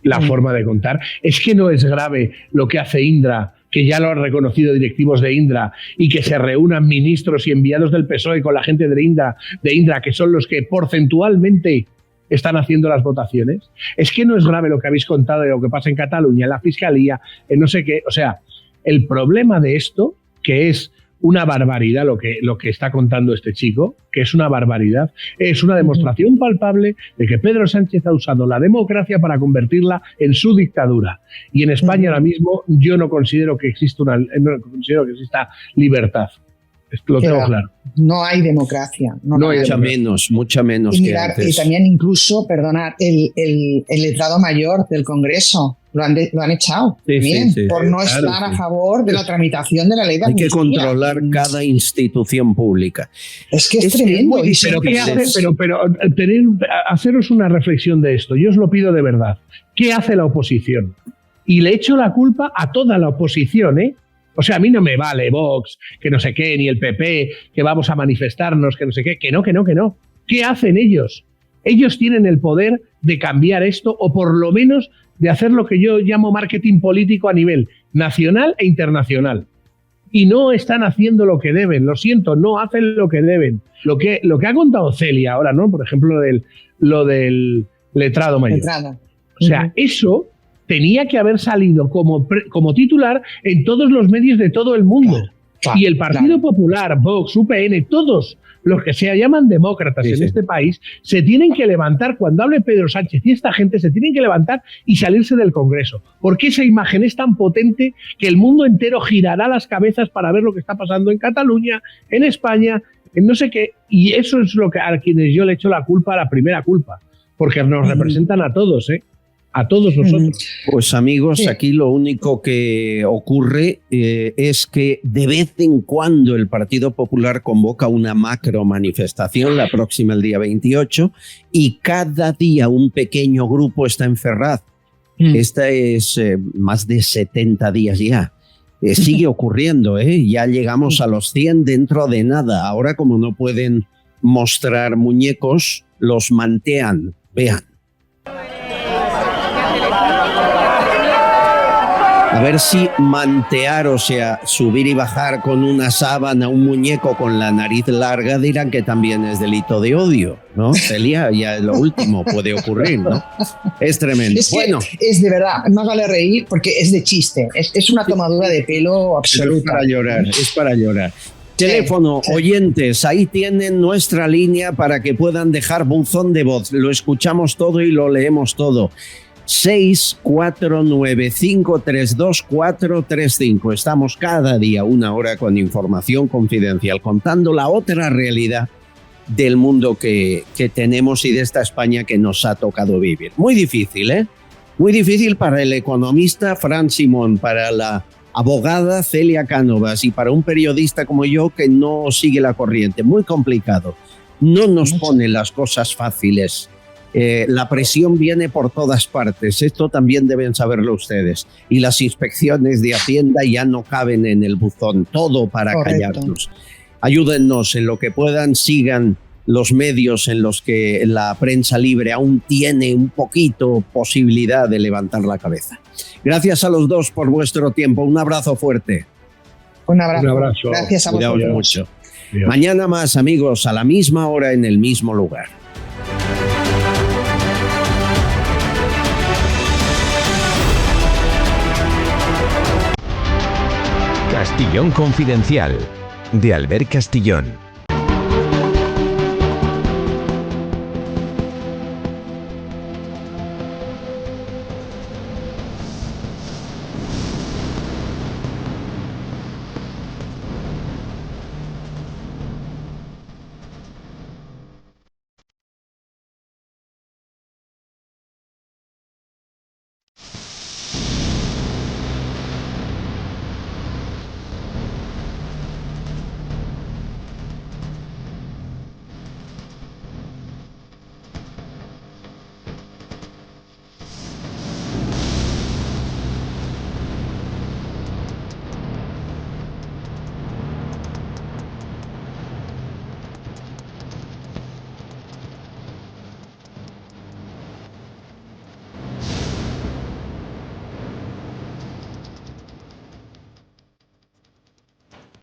la forma de contar. Es que no es grave lo que hace Indra, que ya lo han reconocido directivos de Indra, y que se reúnan ministros y enviados del PSOE con la gente de Indra, que son los que porcentualmente están haciendo las votaciones. Es que no es grave lo que habéis contado de lo que pasa en Cataluña, en la Fiscalía, en no sé qué. O sea, el problema de esto, que es una barbaridad lo que está contando este chico, que es una barbaridad. Es una demostración palpable de que Pedro Sánchez ha usado la democracia para convertirla en su dictadura. Y en España ahora mismo yo no considero que exista libertad. Lo tengo claro. No hay democracia. No hay mucha menos y que mirar, antes. Y también incluso, perdonad, el letrado mayor del Congreso lo han echado por no estar a favor de la tramitación de la ley de amnistía. Hay que controlar cada institución pública. Es que es tremendo. Pero ¿qué hace? Pero haceros una reflexión de esto. Yo os lo pido de verdad. ¿Qué hace la oposición? Y le echo la culpa a toda la oposición, ¿eh? O sea, a mí no me vale Vox, que no sé qué, ni el PP, que vamos a manifestarnos, que no sé qué, que no. ¿Qué hacen ellos? Ellos tienen el poder de cambiar esto o por lo menos de hacer lo que yo llamo marketing político a nivel nacional e internacional. Y no están haciendo lo que deben, lo siento, no hacen lo que deben. Lo que ha contado Celia ahora, ¿no? Por ejemplo, lo del letrado mayor. O sea, eso tenía que haber salido como titular en todos los medios de todo el mundo. Y el Partido Popular, Vox, UPN, todos los que se llaman demócratas en este país, se tienen que levantar, cuando hable Pedro Sánchez y esta gente, se tienen que levantar y salirse del Congreso. Porque esa imagen es tan potente que el mundo entero girará las cabezas para ver lo que está pasando en Cataluña, en España, en no sé qué. Y eso es lo que a quienes yo le echo la culpa, la primera culpa. Porque nos representan a todos, a todos nosotros. Pues amigos, aquí lo único que ocurre es que de vez en cuando el Partido Popular convoca una macro manifestación, la próxima el día 28, y cada día un pequeño grupo está en Ferraz. Esta es más de 70 días ya. Sigue ocurriendo, ya llegamos a los 100 dentro de nada. Ahora, como no pueden mostrar muñecos, los mantean. Vean. A ver si mantear, o sea, subir y bajar con una sábana un muñeco con la nariz larga, dirán que también es delito de odio, ¿no? Celia, ya lo último puede ocurrir, ¿no? Es tremendo. Es de verdad, no hágale reír porque es de chiste, es una tomadura de pelo absoluta. Es para llorar. Teléfono, oyentes, ahí tienen nuestra línea para que puedan dejar buzón de voz. Lo escuchamos todo y lo leemos todo. 649532435. Estamos cada día una hora con información confidencial, contando la otra realidad del mundo que tenemos y de esta España que nos ha tocado vivir. Muy difícil, ¿eh? Muy difícil para el economista Fran Simón, para la abogada Celia Cánovas y para un periodista como yo que no sigue la corriente. Muy complicado. No nos pone las cosas fáciles. La presión viene por todas partes. Esto también deben saberlo ustedes. Y las inspecciones de Hacienda ya no caben en el buzón. Todo para callarnos. Ayúdennos en lo que puedan. Sigan los medios en los que la prensa libre aún tiene un poquito posibilidad de levantar la cabeza. Gracias a los dos por vuestro tiempo. Un abrazo fuerte. Un abrazo. Gracias a vosotros. Cuidaos mucho. Dios. Mañana más, amigos, a la misma hora en el mismo lugar. Castillón Confidencial, de Albert Castillón.